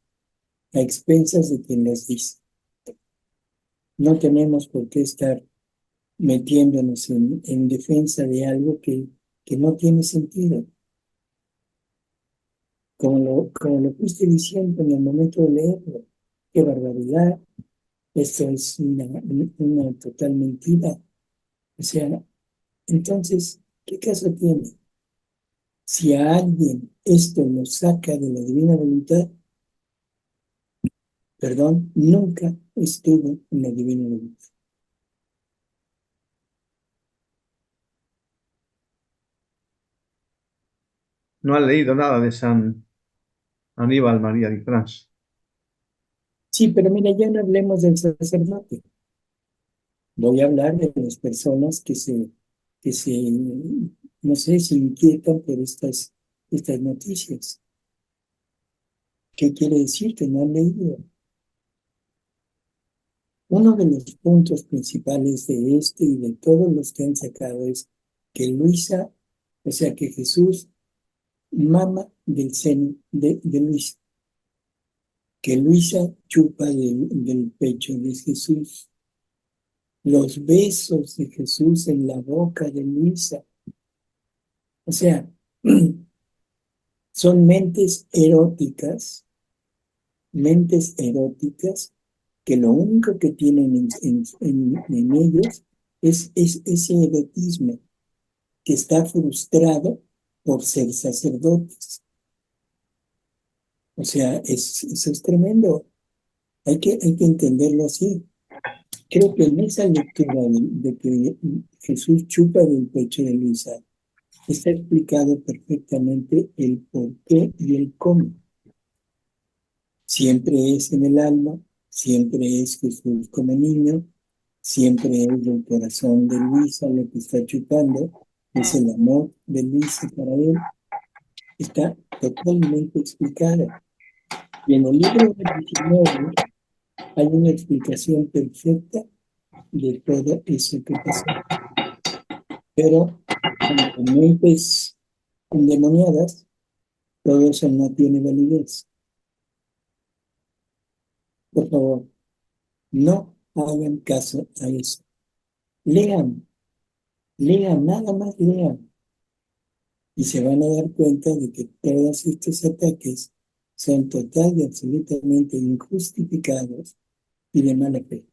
a expensas de quien las dice. No tenemos por qué estar metiéndonos en defensa de algo que no tiene sentido. Como lo fuiste diciendo en el momento de leerlo, qué barbaridad, esto es una total mentira. O sea, entonces, ¿qué caso tiene? Si a alguien esto lo saca de la divina voluntad, perdón, nunca estuvo en la divina voluntad. No han leído nada de San Aníbal María de France. Sí, pero mira, ya no hablemos del sacerdote. Voy a hablar de las personas que no sé, se inquietan por estas noticias. ¿Qué quiere decir que no han leído? Uno de los puntos principales de este y de todos los que han sacado es que Luisa, o sea, que Jesús mama del seno de Luisa, que Luisa chupa del pecho de Jesús, los besos de Jesús en la boca de Luisa. O sea, son mentes eróticas que lo único que tienen en ellos es ese erotismo que está frustrado por ser sacerdotes. O sea, eso es tremendo. Hay que entenderlo así. Creo que en esa lectura de que Jesús chupa del pecho de Luisa, está explicado perfectamente el por qué y el cómo. Siempre es en el alma, siempre es Jesús como niño, siempre es el corazón de Luisa lo que está chupando, es el amor de Luisa para él. Está totalmente explicado. Y en el libro del 19 hay una explicación perfecta de todo eso que pasó. Pero con mentes endemoniadas, todo eso no tiene validez. Por favor, no hagan caso a eso. Lean, nada más lean. Y se van a dar cuenta de que todos estos ataques son total y absolutamente injustificados y de mala fe.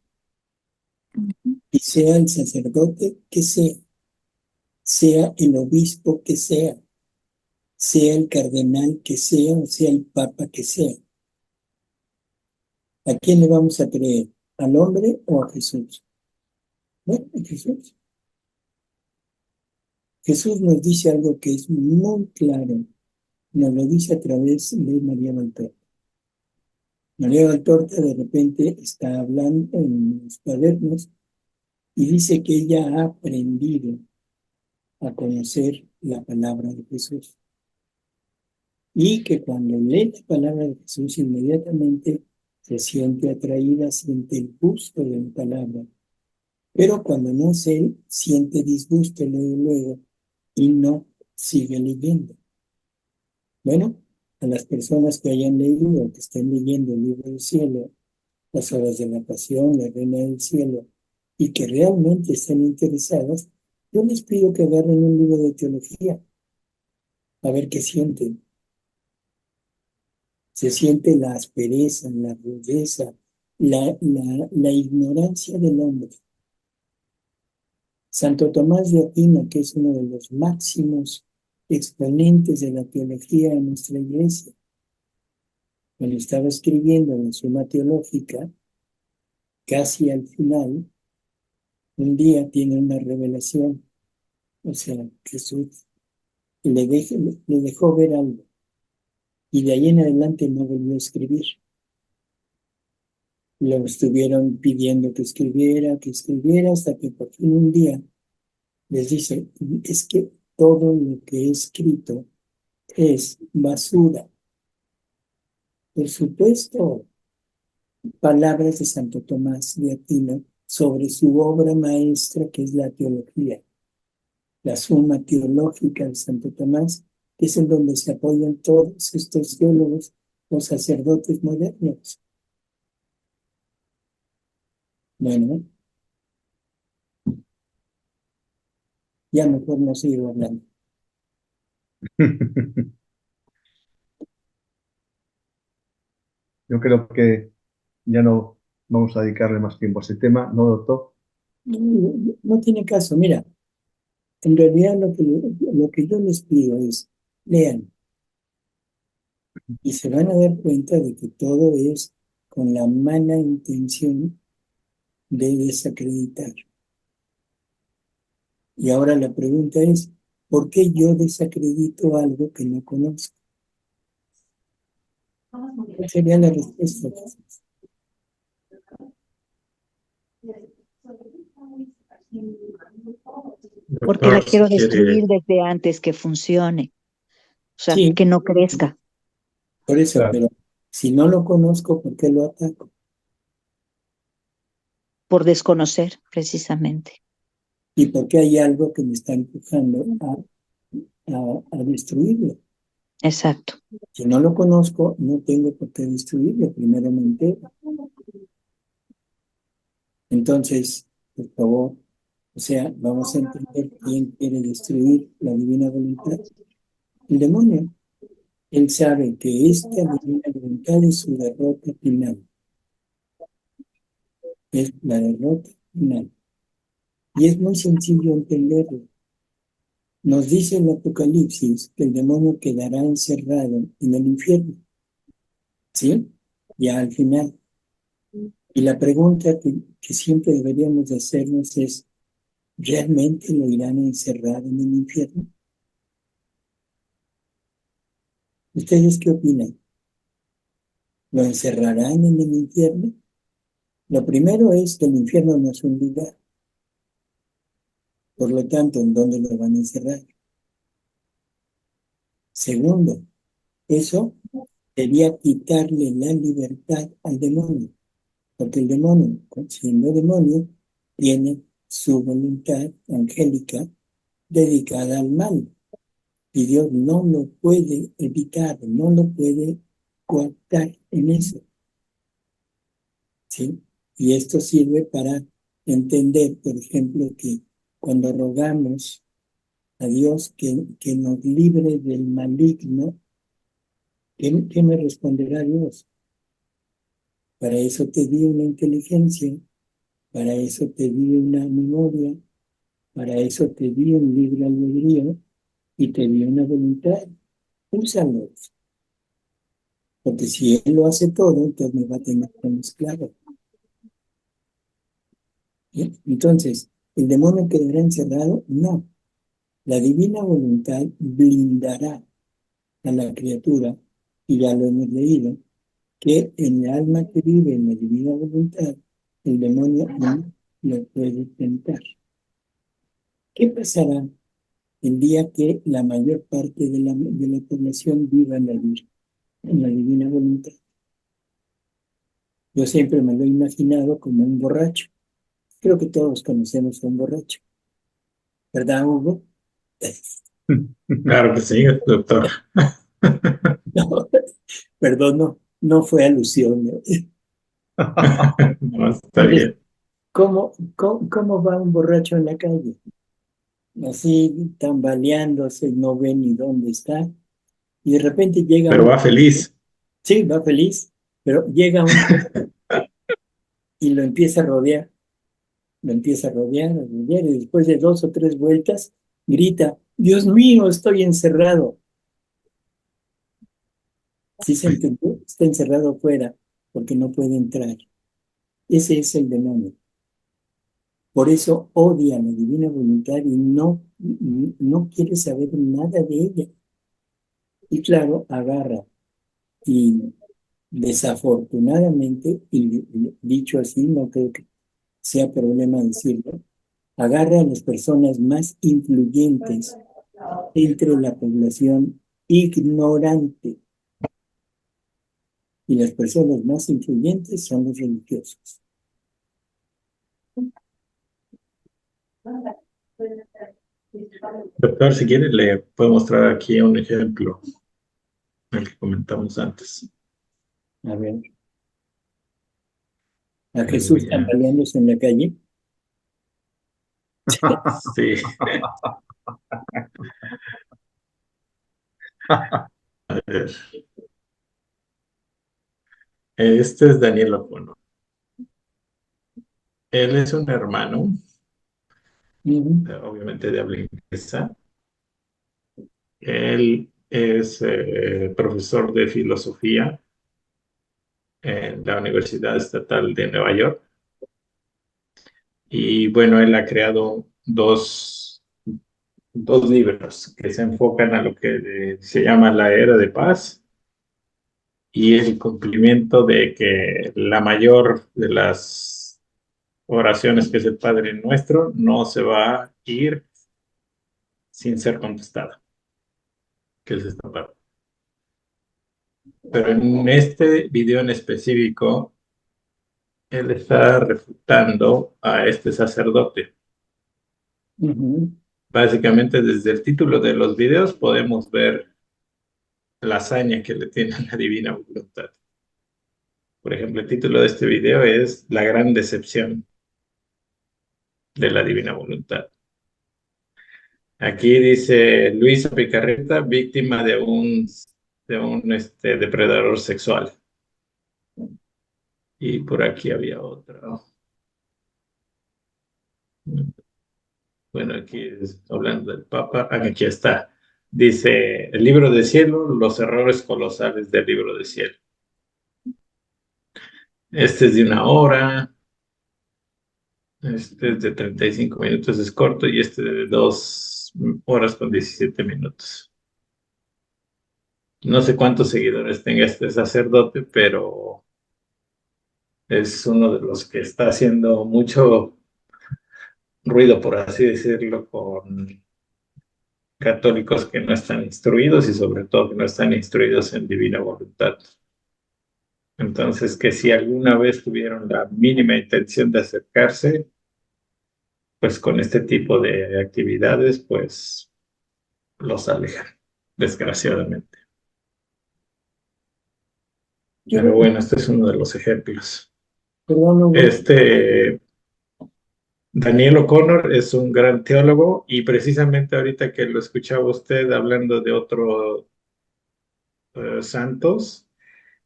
Y sea el sacerdote que sea el obispo que sea el cardenal que sea, o sea el papa que sea. ¿A quién le vamos a creer? ¿Al hombre o a Jesús? No, a Jesús. Jesús nos dice algo que es muy claro. Nos lo dice a través de María Valtorta. María Valtorta de repente está hablando en los cuadernos y dice que ella ha aprendido a conocer la palabra de Jesús. Y que cuando lee la palabra de Jesús inmediatamente se siente atraída, siente el gusto de la palabra. Pero cuando no es él, siente disgusto luego y no sigue leyendo. Bueno, a las personas que hayan leído, que estén leyendo el libro del cielo, las horas de la pasión, la reina del cielo, y que realmente estén interesadas, yo les pido que agarren un libro de teología, a ver qué sienten. Se siente la aspereza, la rudeza, la ignorancia del hombre. Santo Tomás de Aquino, que es uno de los máximos exponentes de la teología en nuestra iglesia, cuando estaba escribiendo la Suma Teológica, casi al final, un día tiene una revelación, o sea, Jesús le dejó ver algo, y de ahí en adelante no volvió a escribir. Lo estuvieron pidiendo que escribiera, hasta que por fin un día les dice, es que todo lo que he escrito es basura. Por supuesto, palabras de Santo Tomás de Aquino sobre su obra maestra, que es la teología, la Suma Teológica de Santo Tomás, que es en donde se apoyan todos estos teólogos, los sacerdotes modernos. Bueno, ya mejor no sigo hablando. Yo creo que ya no vamos a dedicarle más tiempo a ese tema, ¿no, doctor? No tiene caso. Mira, en realidad lo que yo les pido es, lean, y se van a dar cuenta de que todo es con la mala intención de desacreditar. Y ahora la pregunta es, ¿por qué yo desacredito algo que no conozco? ¿Cuál sería la respuesta? Porque la Doctor, quiero si quiere, destruir desde antes que funcione. O sea, Sí, que no crezca. por eso, Claro. pero si no lo conozco, ¿por qué lo ataco? Por desconocer, precisamente. Y porque hay algo que me está empujando a destruirlo. Exacto. Si no lo conozco, no tengo por qué destruirlo, primeramente. Entonces, por favor, o sea, vamos a entender quién quiere destruir la divina voluntad. El demonio. Él sabe que esta divina voluntad es su derrota final. Es la derrota final. Y es muy sencillo entenderlo. Nos dice el Apocalipsis que el demonio quedará encerrado en el infierno. ¿Sí? Ya al final. Y la pregunta que siempre deberíamos hacernos es, ¿realmente lo irán a encerrar en el infierno? ¿Ustedes qué opinan? ¿Lo encerrarán en el infierno? Lo primero es que el infierno no es un lugar. Por lo tanto, ¿en dónde lo van a encerrar? Segundo, eso sería quitarle la libertad al demonio, porque el demonio, siendo demonio, tiene su voluntad angélica dedicada al mal. Y Dios no lo puede evitar, no lo puede coartar en eso. ¿Sí? Y esto sirve para entender, por ejemplo, que cuando rogamos a Dios que nos libre del maligno, ¿qué me responderá Dios? Para eso te di una inteligencia, para eso te di una memoria, para eso te di un libre albedrío y te di una voluntad. Úsalos. Porque si Él lo hace todo, entonces me va a tener como esclavo. ¿Sí? Entonces, ¿el demonio quedará encerrado? No. La divina voluntad blindará a la criatura, y ya lo hemos leído, que en el alma que vive en la divina voluntad, el demonio no lo puede tentar. ¿Qué pasará el día que la mayor parte de la población viva en la divina voluntad? Yo siempre me lo he imaginado como un borracho. Creo que todos conocemos a un borracho, ¿verdad, Hugo? Claro que sí, doctor. No, perdón, no fue alusión, ¿no? No, está Entonces, bien. ¿cómo va un borracho en la calle? Así tambaleándose, no ve ni dónde está. Y de repente llega Pero un, va feliz. sí, va feliz, pero llega un y lo empieza a rodear, lo empieza a rodear, y después de 2 o 3 vueltas, grita, Dios mío, estoy encerrado. ¿Sí se entendió? Está encerrado afuera porque no puede entrar. Ese es el demonio. Por eso odia la divina voluntad y no quiere saber nada de ella. Y claro, agarra y desafortunadamente, y dicho así, no creo que sea problema decirlo, agarra a las personas más influyentes entre la población ignorante. Y las personas más influyentes son los religiosos. Doctor, si quiere, le puedo mostrar aquí un ejemplo, el que comentamos antes. A ver, a Le Jesús voy a... tambaleándose en la calle. Sí, a ver. Este es Daniel Ojono. Él es un hermano, obviamente de habla inglesa. Él es profesor de filosofía en la Universidad Estatal de Nueva York. Y bueno, él ha creado dos libros que se enfocan a lo que se llama la era de paz y el cumplimiento de que la mayor de las oraciones, que es el Padre Nuestro, no se va a ir sin ser contestada, que es esta parte. Pero en este video en específico, él está refutando a este sacerdote. Básicamente, desde el título de los videos podemos ver la hazaña que le tiene a la divina voluntad. Por ejemplo, el título de este video es La gran decepción de la divina voluntad. Aquí dice Luisa Picarreta, víctima de un depredador sexual. Y por aquí había otro. Bueno, aquí hablando del Papa, aquí está. Dice, el libro del cielo, los errores colosales del libro del cielo. Este es de 1 hora, este es de 35 minutos, es corto, y este de 2 horas con 17 minutos. No sé cuántos seguidores tenga este sacerdote, pero es uno de los que está haciendo mucho ruido, por así decirlo, con católicos que no están instruidos y sobre todo que no están instruidos en divina voluntad. Entonces, que si alguna vez tuvieron la mínima intención de acercarse, pues con este tipo de actividades, pues los alejan, desgraciadamente. Pero bueno, este es uno de los ejemplos. Perdón, Daniel O'Connor es un gran teólogo y precisamente ahorita que lo escuchaba usted hablando de otros santos,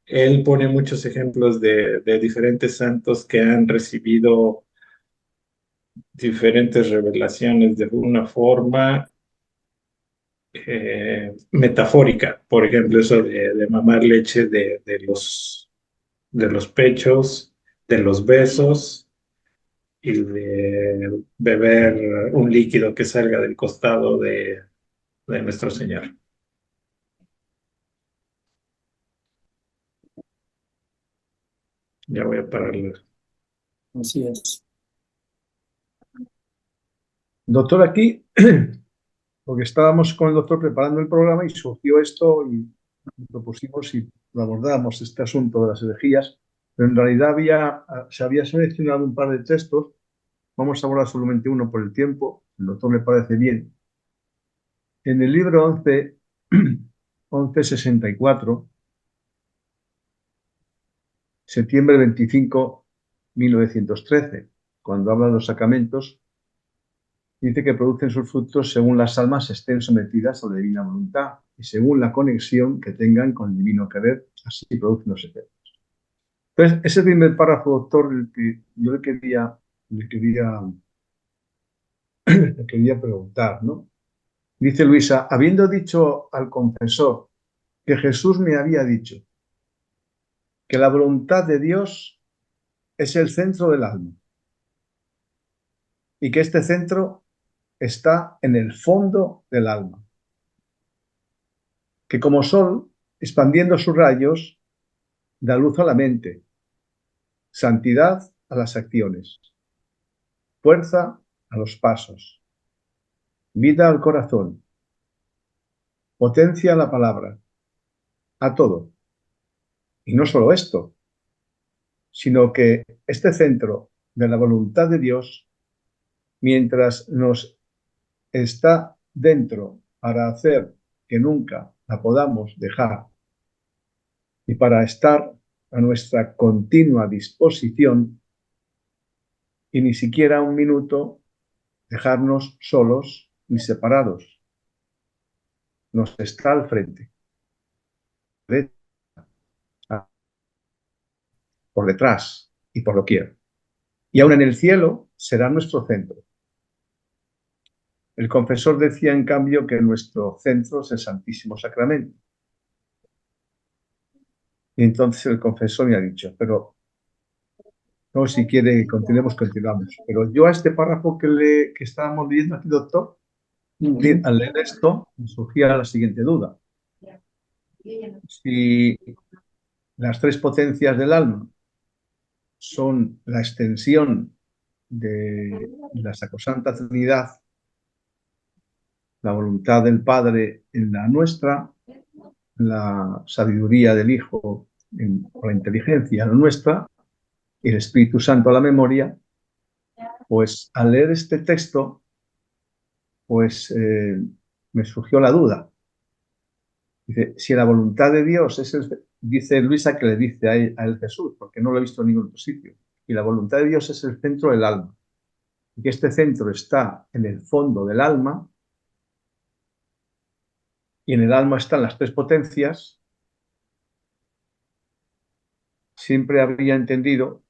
él pone muchos ejemplos de diferentes santos que han recibido diferentes revelaciones de una forma metafórica. Por ejemplo, eso de mamar leche de los pechos, de los besos y de beber un líquido que salga del costado de nuestro Señor. Ya voy a pararlo. así es. Doctor, aquí, porque estábamos con el doctor preparando el programa y surgió esto y propusimos si lo abordábamos este asunto de las herejías, pero en realidad se había seleccionado un par de textos. Vamos a abordar solamente uno por el tiempo, el doctor le parece bien. En el libro 1164, septiembre 25, 1913, cuando habla de los sacramentos, dice que producen sus frutos según las almas estén sometidas a la divina voluntad y según la conexión que tengan con el divino querer, así producen los efectos. Entonces, ese primer párrafo, doctor, el que yo le quería preguntar, ¿no? Dice Luisa, habiendo dicho al confesor que Jesús me había dicho que la voluntad de Dios es el centro del alma y que este centro está en el fondo del alma, que como sol, expandiendo sus rayos, da luz a la mente, santidad a las acciones, fuerza a los pasos, vida al corazón, potencia a la palabra, a todo. Y no solo esto, sino que este centro de la voluntad de Dios, mientras nos está dentro para hacer que nunca la podamos dejar y para estar a nuestra continua disposición y ni siquiera un minuto dejarnos solos ni separados. Nos está al frente, por detrás y por doquier. Y aún en el cielo será nuestro centro. El confesor decía, en cambio, que nuestro centro es el Santísimo Sacramento. Y entonces el confesor me ha dicho, pero no, si quiere, continuamos. Pero yo a este párrafo que estábamos leyendo aquí, doctor, al leer esto, me surgía la siguiente duda. Si las tres potencias del alma son la extensión de la Sacrosanta Trinidad, la voluntad del Padre en la nuestra, la sabiduría del Hijo o la inteligencia en la nuestra, y el Espíritu Santo a la memoria, pues al leer este texto, pues me surgió la duda. Dice, si la voluntad de Dios es dice Luisa que le dice a él Jesús, porque no lo he visto en ningún otro sitio, y la voluntad de Dios es el centro del alma, y que este centro está en el fondo del alma, y en el alma están las tres potencias, siempre habría entendido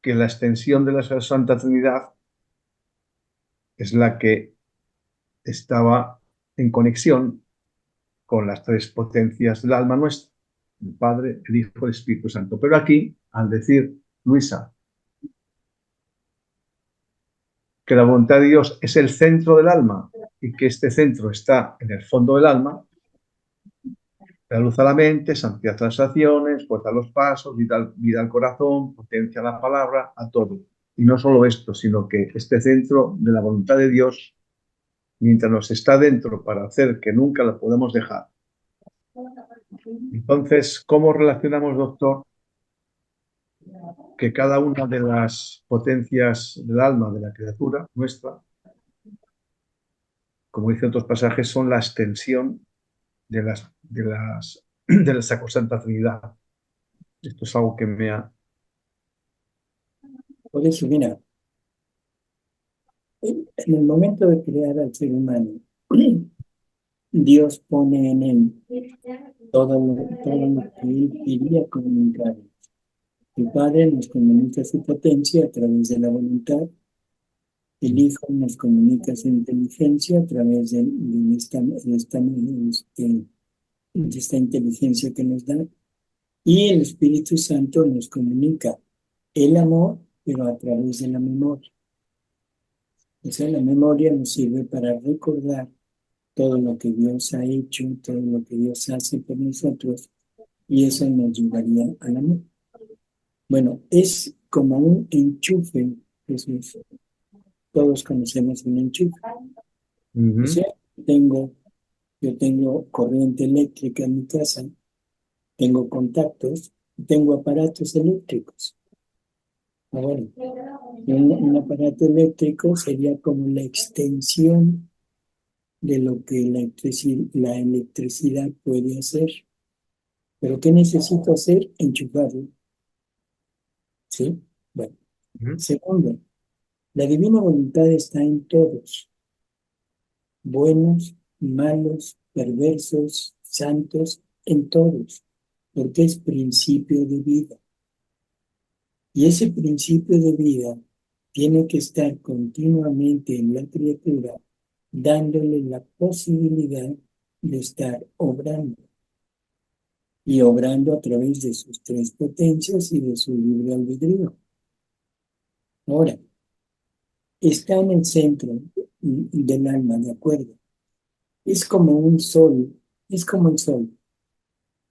que la extensión de la Santa Trinidad es la que estaba en conexión con las tres potencias del alma nuestra, el Padre, el Hijo y el Espíritu Santo. Pero aquí, al decir Luisa que la voluntad de Dios es el centro del alma y que este centro está en el fondo del alma, da luz a la mente, santidad a las acciones, fuerza a los pasos, vida al corazón, potencia a la palabra, a todo. Y no solo esto, sino que este centro de la voluntad de Dios, mientras nos está dentro para hacer que nunca lo podemos dejar. Entonces, ¿cómo relacionamos, doctor, que cada una de las potencias del alma de la criatura nuestra, como dicen otros pasajes, son la extensión de la Sacrosanta Trinidad? Esto es algo que me ha... Por eso, mira, en el momento de crear al ser humano, Dios pone en él todo lo que él quería comunicar. El Padre nos comunica su potencia a través de la voluntad. El Hijo nos comunica su inteligencia a través de esta inteligencia que nos da. Y el Espíritu Santo nos comunica el amor, pero a través de la memoria. O sea, la memoria nos sirve para recordar todo lo que Dios ha hecho, todo lo que Dios hace por nosotros, y eso nos llevaría al amor. Bueno, es como un enchufe, Jesús. Todos conocemos un enchufe. O sea, yo tengo corriente eléctrica en mi casa, tengo contactos, tengo aparatos eléctricos. Ahora, un aparato eléctrico sería como la extensión de lo que la electricidad puede hacer. ¿Pero qué necesito hacer? Enchufarlo. ¿Sí? Bueno. Segundo, la divina voluntad está en todos. Buenos, malos, perversos, santos, en todos. Porque es principio de vida. Y ese principio de vida tiene que estar continuamente en la criatura, dándole la posibilidad de estar obrando. Y obrando a través de sus tres potencias y de su libre albedrío. Ahora, está en el centro del alma, ¿de acuerdo? Es como un sol, es como el sol.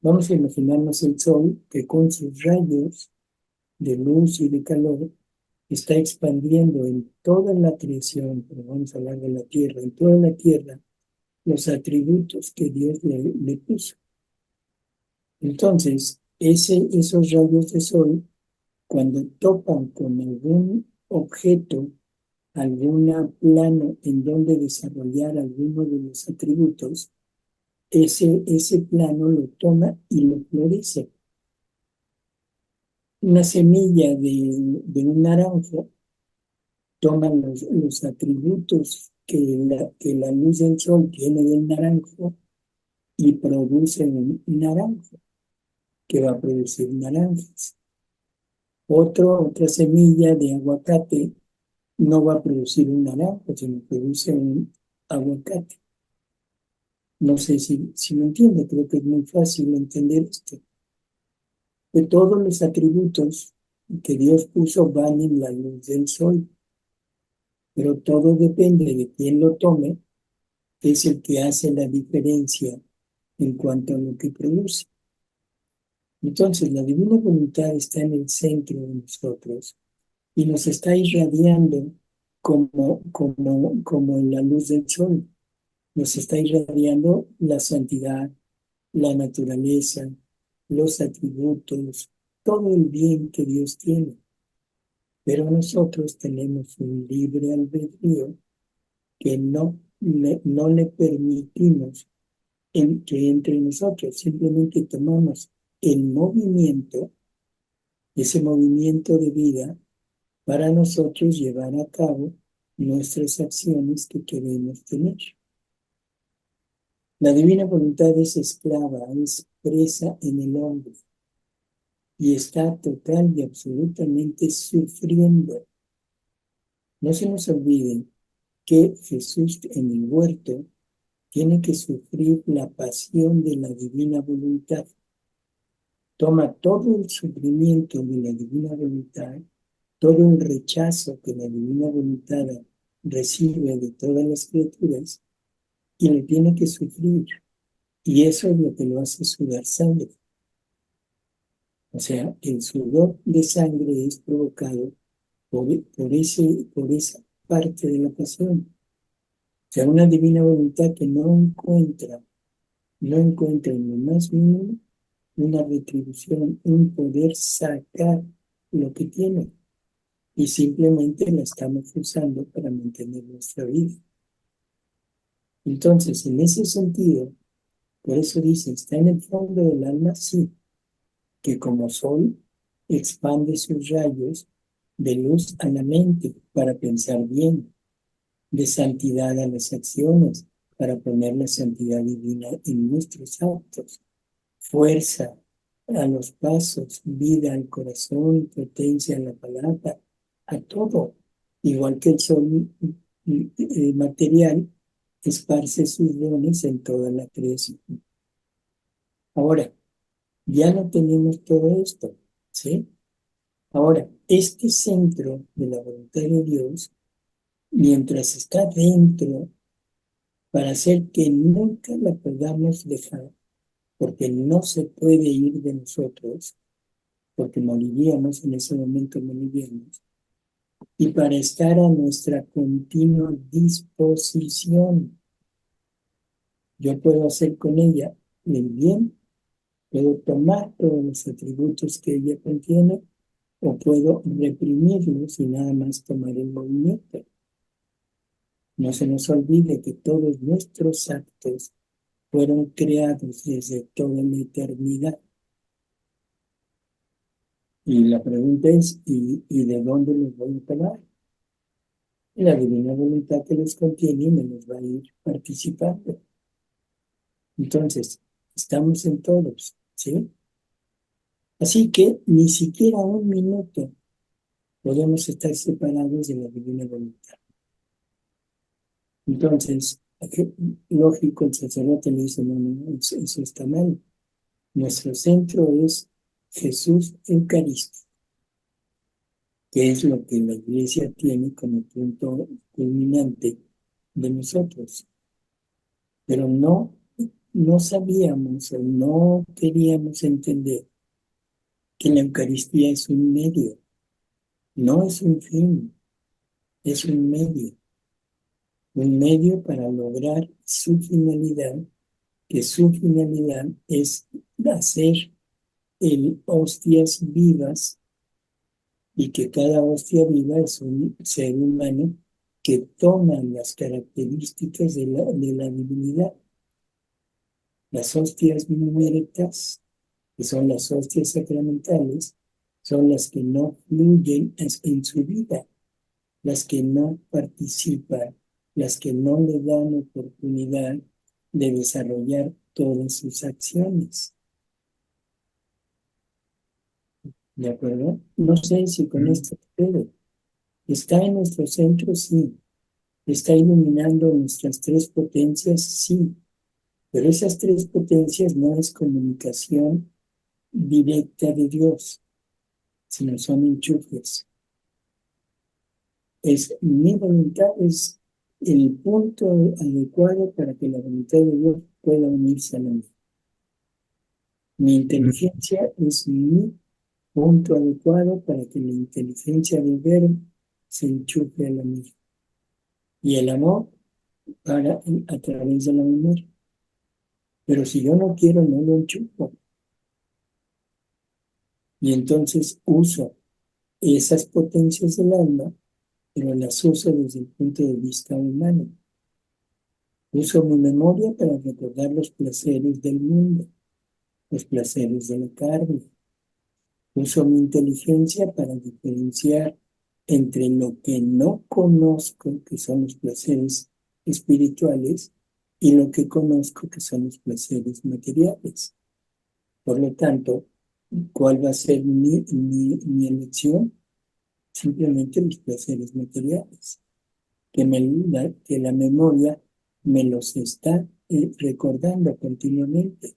Vamos a imaginarnos el sol que con sus rayos de luz y de calor está expandiendo en toda la creación, pero vamos a hablar de la tierra, en toda la tierra, los atributos que Dios le puso. Entonces, esos rayos de sol, cuando topan con algún objeto, algún plano en donde desarrollar alguno de los atributos, ese plano lo toma y lo florece. Una semilla de un naranjo toma los atributos que la luz del sol tiene del naranjo y produce un naranjo, que va a producir naranjas. Otra semilla de aguacate no va a producir un naranjo, sino produce un aguacate. No sé si me entiende, creo que es muy fácil entender esto. Que todos los atributos que Dios puso van en la luz del sol, pero todo depende de quién lo tome, que es el que hace la diferencia en cuanto a lo que produce. Entonces, la divina voluntad está en el centro de nosotros y nos está irradiando como en la luz del sol. Nos está irradiando la santidad, la naturaleza, los atributos, todo el bien que Dios tiene. Pero nosotros tenemos un libre albedrío que no le permitimos que entre nosotros. Simplemente tomamos el movimiento, ese movimiento de vida, para nosotros llevar a cabo nuestras acciones que queremos tener. La divina voluntad es esclava, es presa en el hombre y está total y absolutamente sufriendo. No se nos olviden que Jesús en el huerto tiene que sufrir la pasión de la divina voluntad. Toma todo el sufrimiento de la divina voluntad, todo el rechazo que la divina voluntad recibe de todas las criaturas y lo tiene que sufrir. Y eso es lo que lo hace sudar sangre. O sea, el sudor de sangre es provocado por esa parte de la pasión. O sea, una divina voluntad que no encuentra en lo más mínimo una retribución, un poder sacar lo que tiene. Y simplemente la estamos usando para mantener nuestra vida. Entonces, en ese sentido, por eso dice, está en el fondo del alma, sí, que como sol expande sus rayos de luz a la mente para pensar bien, de santidad a las acciones, para poner la santidad divina en nuestros actos, fuerza a los pasos, vida al corazón, potencia a la palabra, a todo, igual que el sol material esparce sus dones en toda la creación. Ahora, ya no tenemos todo esto, ¿sí? Ahora, este centro de la voluntad de Dios, mientras está dentro, para hacer que nunca la podamos dejar, porque no se puede ir de nosotros, porque moriríamos en ese momento, moriríamos, y para estar a nuestra continua disposición. Yo puedo hacer con ella el bien, puedo tomar todos los atributos que ella contiene, o puedo reprimirlos y nada más tomar el movimiento. No se nos olvide que todos nuestros actos fueron creados desde toda la eternidad. Y la pregunta es, ¿y de dónde los voy a tomar? La divina voluntad que los contiene me los va a ir participando. Entonces, estamos en todos, ¿sí? Así que ni siquiera un minuto podemos estar separados de la divina voluntad. Entonces, lógico, el sacerdote le dice, no, eso está mal. Nuestro centro es Jesús Eucarístico, que es lo que la Iglesia tiene como punto culminante de nosotros. Pero no sabíamos o no queríamos entender que la Eucaristía es un medio, no es un fin, es un medio para lograr su finalidad, que su finalidad es hacer hostias vivas y que cada hostia viva es un ser humano que toma las características de la divinidad. Las hostias muertas, que son las hostias sacramentales, son las que no fluyen en su vida, las que no participan, las que no le dan oportunidad de desarrollar todas sus acciones. ¿De acuerdo? No sé si con esto puedo. ¿Está en nuestro centro? Sí. ¿Está iluminando nuestras tres potencias? Sí. Pero esas tres potencias no es comunicación directa de Dios, sino son enchufes. Mi voluntad es el punto adecuado para que la voluntad de Dios pueda unirse a la mía. Mi inteligencia es mi punto adecuado para que la inteligencia del verbo se enchufe a la mía. Y el amor a través de la memoria. Pero si yo no quiero, no lo enchufo. Y entonces uso esas potencias del alma, pero las uso desde el punto de vista humano. Uso mi memoria para recordar los placeres del mundo, los placeres de la carne. Uso mi inteligencia para diferenciar entre lo que no conozco, que son los placeres espirituales, y lo que conozco, que son los placeres materiales. Por lo tanto, ¿cuál va a ser mi elección? Simplemente los placeres materiales, que la memoria me los está recordando continuamente.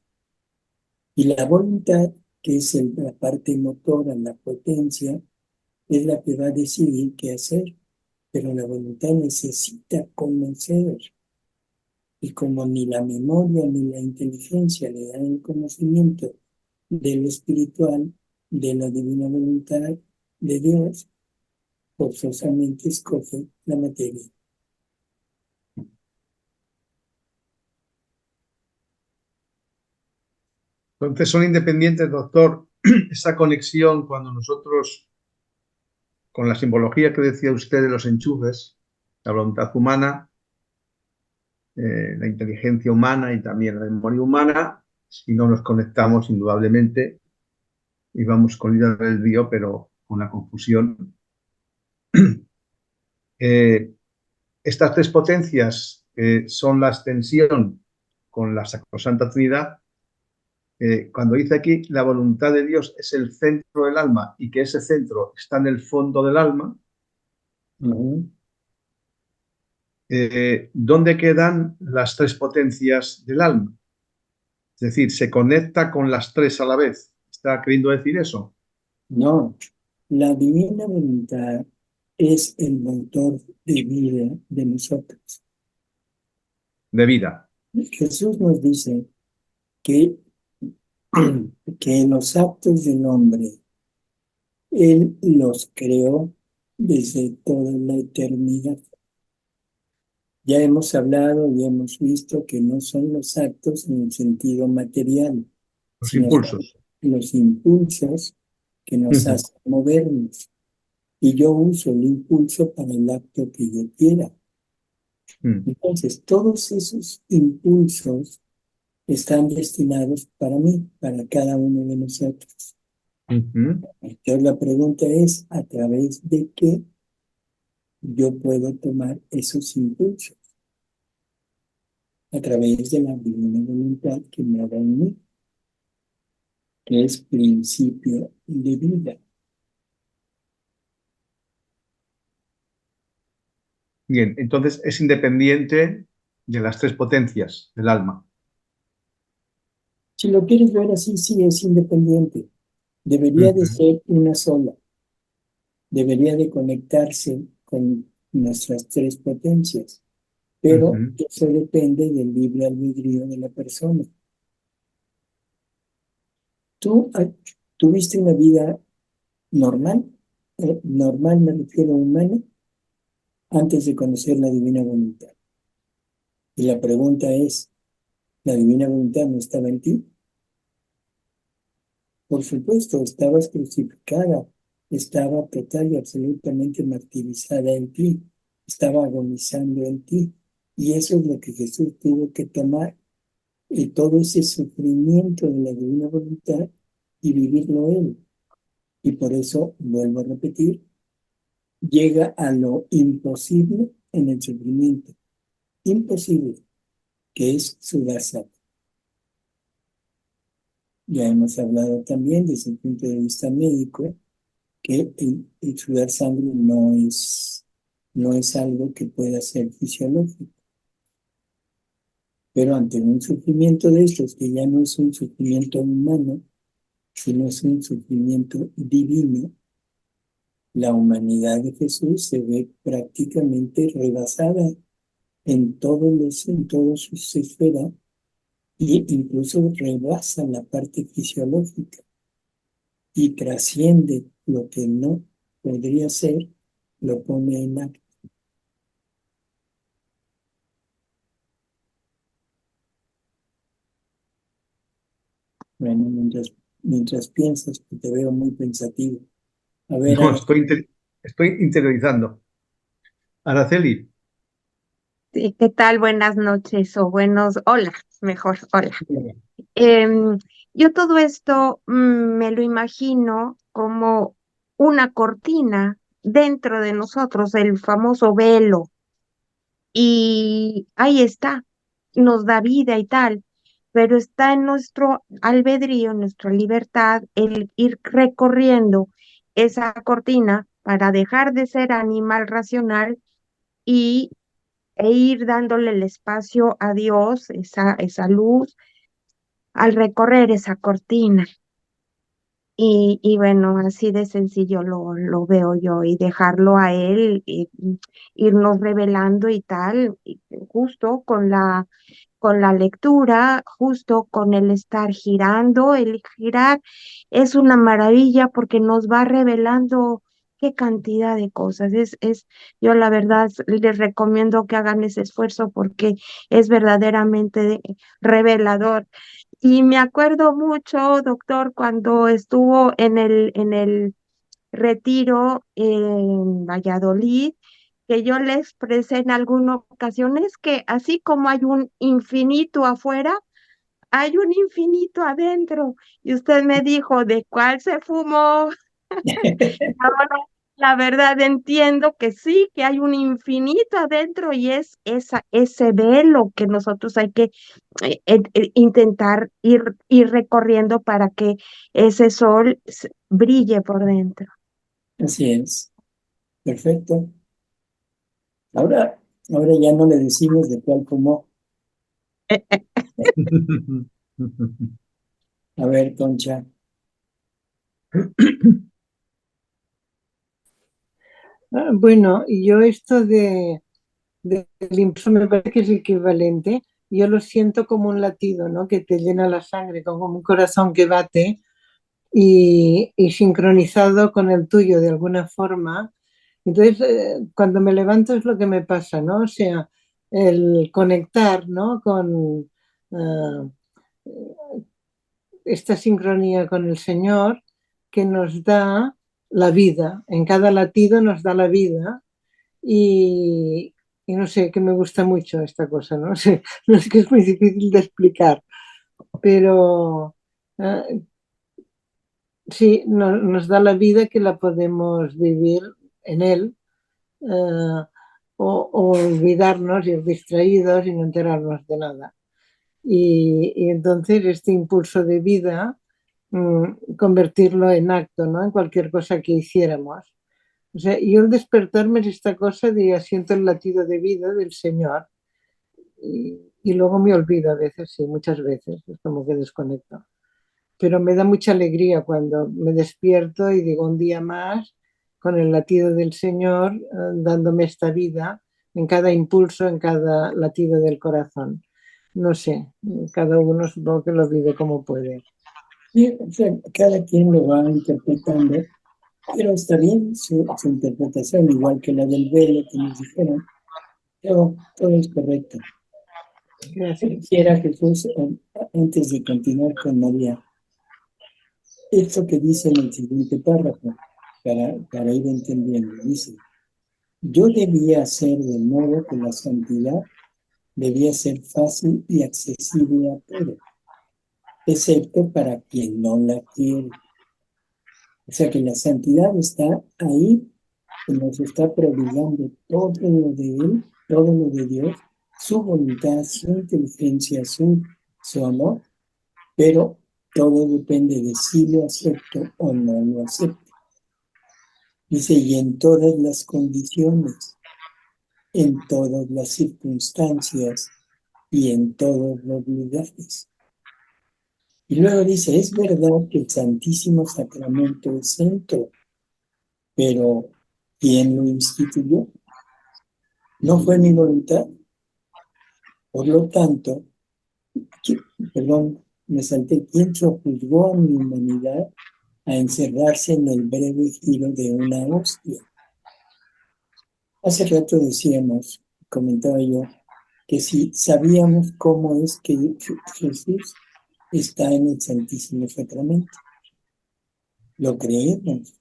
Y la voluntad, que es la parte motora, la potencia, es la que va a decidir qué hacer. Pero la voluntad necesita conocer. Y como ni la memoria ni la inteligencia le dan el conocimiento de lo espiritual, de la divina voluntad de Dios, forzosamente escoge la materia. Entonces son independientes, doctor, esa conexión cuando nosotros, con la simbología que decía usted de los enchufes, la voluntad humana, la inteligencia humana y también la memoria humana, si no nos conectamos indudablemente y vamos con ida del río, pero con la confusión. Estas tres potencias son la extensión con la Sacrosanta Trinidad. Cuando dice aquí la voluntad de Dios es el centro del alma y que ese centro está en el fondo del alma, ¿dónde quedan las tres potencias del alma? Es decir, ¿se conecta con las tres a la vez? ¿Está queriendo decir eso? No, la divina voluntad es el motor de vida de nosotros. De vida. Jesús nos dice que los actos del hombre, Él los creó desde toda la eternidad. Ya hemos hablado y hemos visto que no son los actos en el sentido material, Los sino son impulsos. los impulsos que nos hacen movernos. Y yo uso el impulso para el acto que yo quiera. Entonces, todos esos impulsos están destinados para mí, para cada uno de nosotros. Entonces, la pregunta es, ¿a través de qué yo puedo tomar esos impulsos? A través de la divina voluntad que me da en mí, que es principio de vida. Bien, entonces es independiente de las tres potencias del alma. Si lo quieres ver así, sí es independiente. Debería de ser una sola. Debería de conectarse con nuestras tres potencias. Pero eso depende del libre albedrío de la persona. ¿Tú tuviste una vida normal? Normal me refiero a humana, antes de conocer la divina voluntad. Y la pregunta es, ¿la divina voluntad no estaba en ti? Por supuesto, estabas crucificada, estaba total y absolutamente martirizada en ti, estaba agonizando en ti. Y eso es lo que Jesús tuvo que tomar, y todo ese sufrimiento de la divina voluntad y vivirlo Él. Y por eso, vuelvo a repetir, llega a lo imposible en el sufrimiento. Imposible, que es sudar sangre. Ya hemos hablado también desde el punto de vista médico que el sudar sangre no es algo que pueda ser fisiológico. Pero ante un sufrimiento de estos, que ya no es un sufrimiento humano, sino es un sufrimiento divino, la humanidad de Jesús se ve prácticamente rebasada en todas sus esferas, e incluso rebasa la parte fisiológica y trasciende lo que no podría ser, lo pone en acto. Bueno, mientras piensas, que te veo muy pensativo. A ver, No, estoy interiorizando. Araceli. ¿Qué tal? Buenas noches o hola, mejor, hola. Bueno, Yo todo esto me lo imagino como una cortina dentro de nosotros, el famoso velo, y ahí está, nos da vida y tal, pero está en nuestro albedrío, en nuestra libertad, el ir recorriendo esa cortina para dejar de ser animal racional y ir dándole el espacio a Dios, esa luz, al recorrer esa cortina. Y bueno, así de sencillo lo veo yo y dejarlo a él, irnos revelando y tal, y justo con la lectura, justo con el estar girando, el girar es una maravilla porque nos va revelando qué cantidad de cosas. Yo la verdad les recomiendo que hagan ese esfuerzo porque es verdaderamente revelador. Y me acuerdo mucho, doctor, cuando estuvo en el retiro en Valladolid, que yo le expresé en alguna ocasión, es que así como hay un infinito afuera, hay un infinito adentro. Y usted me dijo, ¿de cuál se fumó? Ahora, la verdad entiendo que sí, que hay un infinito adentro y es ese velo que nosotros hay que intentar ir recorriendo para que ese sol brille por dentro. así es. Perfecto. Ahora, ahora ya no le decimos de cuál fumó. A ver, Concha. Bueno, yo esto del impulso me parece que es equivalente. Yo lo siento como un latido, ¿no? Que te llena la sangre, como un corazón que bate y sincronizado con el tuyo de alguna forma. Entonces, cuando me levanto es lo que me pasa, ¿no? O sea, el conectar, ¿no? Con esta sincronía con el Señor que nos da la vida. En cada latido nos da la vida y, y no sé, que me gusta mucho esta cosa, ¿no? sé, no es que es muy difícil de explicar, pero sí, nos da la vida que la podemos vivir en Él, o olvidarnos, ir distraídos y no enterarnos de nada. Y entonces este impulso de vida, convertirlo en acto, ¿no? En cualquier cosa que hiciéramos. O sea, yo al despertarme es esta cosa de siento el latido de vida del Señor y luego me olvido a veces, sí, muchas veces, es como que desconecto. Pero me da mucha alegría cuando me despierto y digo un día más con el latido del Señor, dándome esta vida en cada impulso, en cada latido del corazón. No sé, cada uno supongo que lo vive como puede. Sí, o sea, cada quien lo va interpretando, pero está bien su interpretación, igual que la del velo que nos dijeron. Todo es correcto. Gracias. Quisiera, Jesús, antes de continuar con María, esto que dice en el siguiente párrafo, para ir entendiendo, dice, yo debía hacer de modo que la santidad debía ser fácil y accesible a todos, excepto para quien no la quiere. O sea que la santidad está ahí, que nos está prodigando todo lo de Él, todo lo de Dios, su voluntad, su inteligencia, su amor, pero todo depende de si lo acepto o no lo acepto. Dice, y en todas las condiciones, en todas las circunstancias y en todos los lugares. Y luego dice, es verdad que el Santísimo Sacramento es centro, pero ¿quién lo instituyó? No fue mi voluntad. Por lo tanto, me salté, ¿quién sojuzgó a mi humanidad a encerrarse en el breve giro de una hostia? Hace rato decíamos, comentaba yo, que si sabíamos cómo es que Jesús está en el Santísimo Sacramento, lo creemos,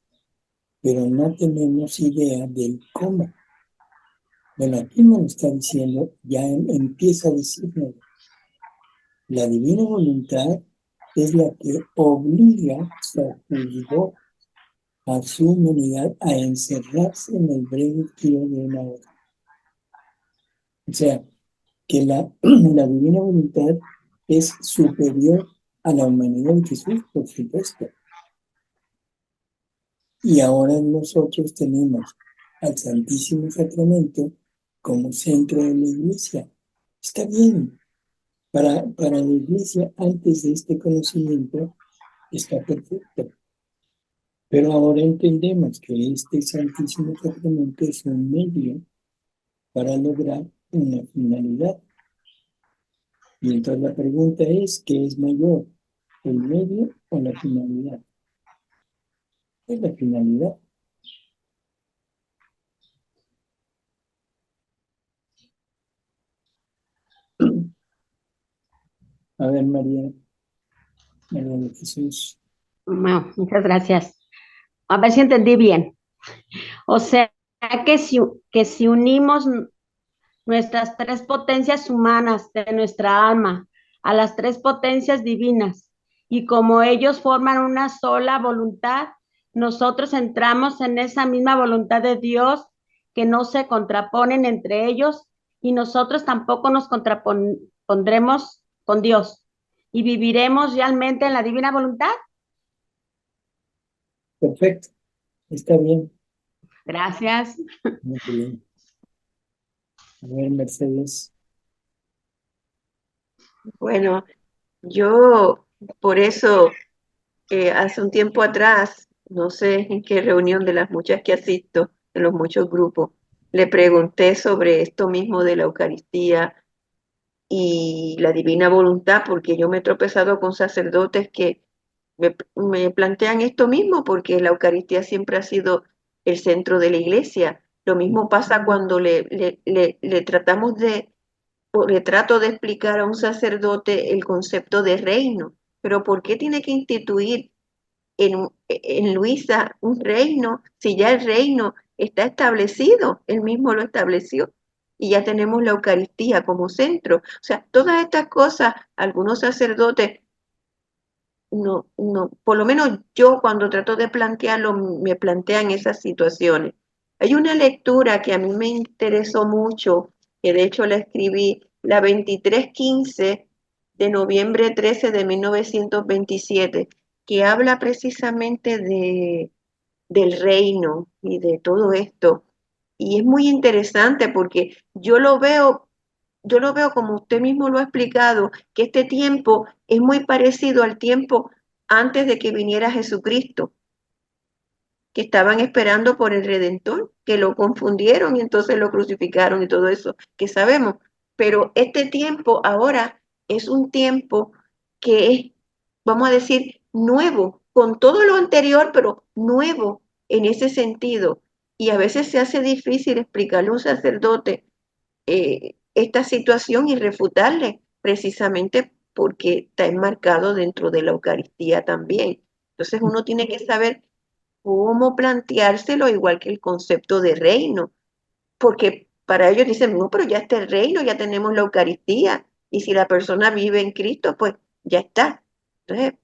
pero no tenemos idea del cómo. Bueno, aquí me lo está diciendo, ya empieza a decirme, la divina voluntad es la que obliga, juzgó a su humanidad a encerrarse en el breve tiro de una hora. O sea, que la divina voluntad es superior a la humanidad de Jesús, por supuesto. Y ahora nosotros tenemos al Santísimo Sacramento como centro de la Iglesia. Está bien. Para la Iglesia, antes de este conocimiento, está perfecto. Pero ahora entendemos que este Santísimo Sacramento es un medio para lograr una finalidad. Y entonces la pregunta es, ¿qué es mayor? ¿El medio o la finalidad? ¿Qué es la finalidad? A ver, María de Jesús. Bueno, muchas gracias. A ver si entendí bien. O sea, que si unimos nuestras tres potencias humanas de nuestra alma a las tres potencias divinas, y como ellos forman una sola voluntad, nosotros entramos en esa misma voluntad de Dios, que no se contraponen entre ellos, y nosotros tampoco nos contrapondremos con Dios, y viviremos realmente en la divina voluntad. Perfecto, está bien. Gracias. Muy bien. A ver, Mercedes. Bueno, yo por eso hace un tiempo atrás, no sé en qué reunión de las muchas que asisto, de los muchos grupos, le pregunté sobre esto mismo de la Eucaristía y la divina voluntad, porque yo me he tropezado con sacerdotes que me plantean esto mismo, porque la Eucaristía siempre ha sido el centro de la iglesia. Lo mismo pasa cuando le tratamos o le trato de explicar a un sacerdote el concepto de reino, pero ¿por qué tiene que instituir en Luisa un reino si ya el reino está establecido? Él mismo lo estableció y ya tenemos la Eucaristía como centro. O sea, todas estas cosas, algunos sacerdotes por lo menos yo cuando trato de plantearlo, me plantean esas situaciones. Hay una lectura que a mí me interesó mucho, que de hecho la escribí, la 2315 de noviembre 13 de 1927, que habla precisamente del reino y de todo esto. Y es muy interesante porque yo lo veo como usted mismo lo ha explicado, que este tiempo es muy parecido al tiempo antes de que viniera Jesucristo, que estaban esperando por el Redentor, que lo confundieron y entonces lo crucificaron y todo eso, que sabemos. Pero este tiempo ahora es un tiempo que es, vamos a decir, nuevo, con todo lo anterior, pero nuevo en ese sentido. Y a veces se hace difícil explicarle a un sacerdote esta situación y refutarle, precisamente porque está enmarcado dentro de la Eucaristía también. Entonces uno tiene que saber cómo planteárselo, igual que el concepto de reino, porque para ellos dicen, no, pero ya está el reino, ya tenemos la Eucaristía, y si la persona vive en Cristo, pues ya está. Entonces,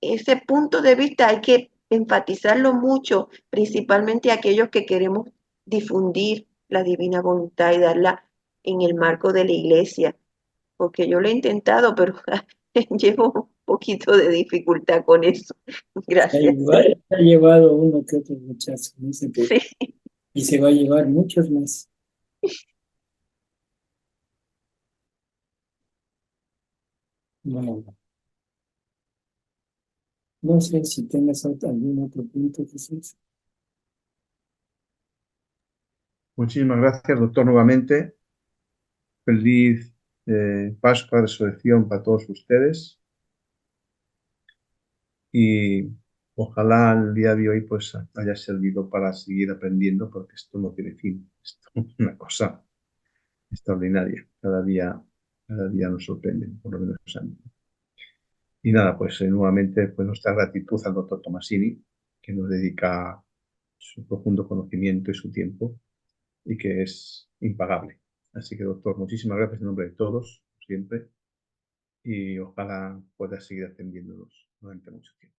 ese punto de vista hay que enfatizarlo mucho, principalmente aquellos que queremos difundir la divina voluntad y darla en el marco de la iglesia, porque yo lo he intentado, pero llevo un poquito de dificultad con eso. Gracias. Ha llevado uno que otro rechazo, no sé qué. Sí. Y se va a llevar muchos más. Bueno, no sé si tengas algún otro punto, Jesús. Muchísimas gracias, doctor, nuevamente. Feliz Pascua, Resurrección para todos ustedes. Y ojalá el día de hoy pues haya servido para seguir aprendiendo, porque esto no tiene fin. Esto es una cosa extraordinaria. Cada día nos sorprende, por lo menos a mí. Y nada, pues nuevamente pues nuestra gratitud al doctor Tomasini, que nos dedica su profundo conocimiento y su tiempo. y que es impagable. Así que, doctor, muchísimas gracias en nombre de todos, siempre, y ojalá pueda seguir atendiéndonos durante mucho tiempo.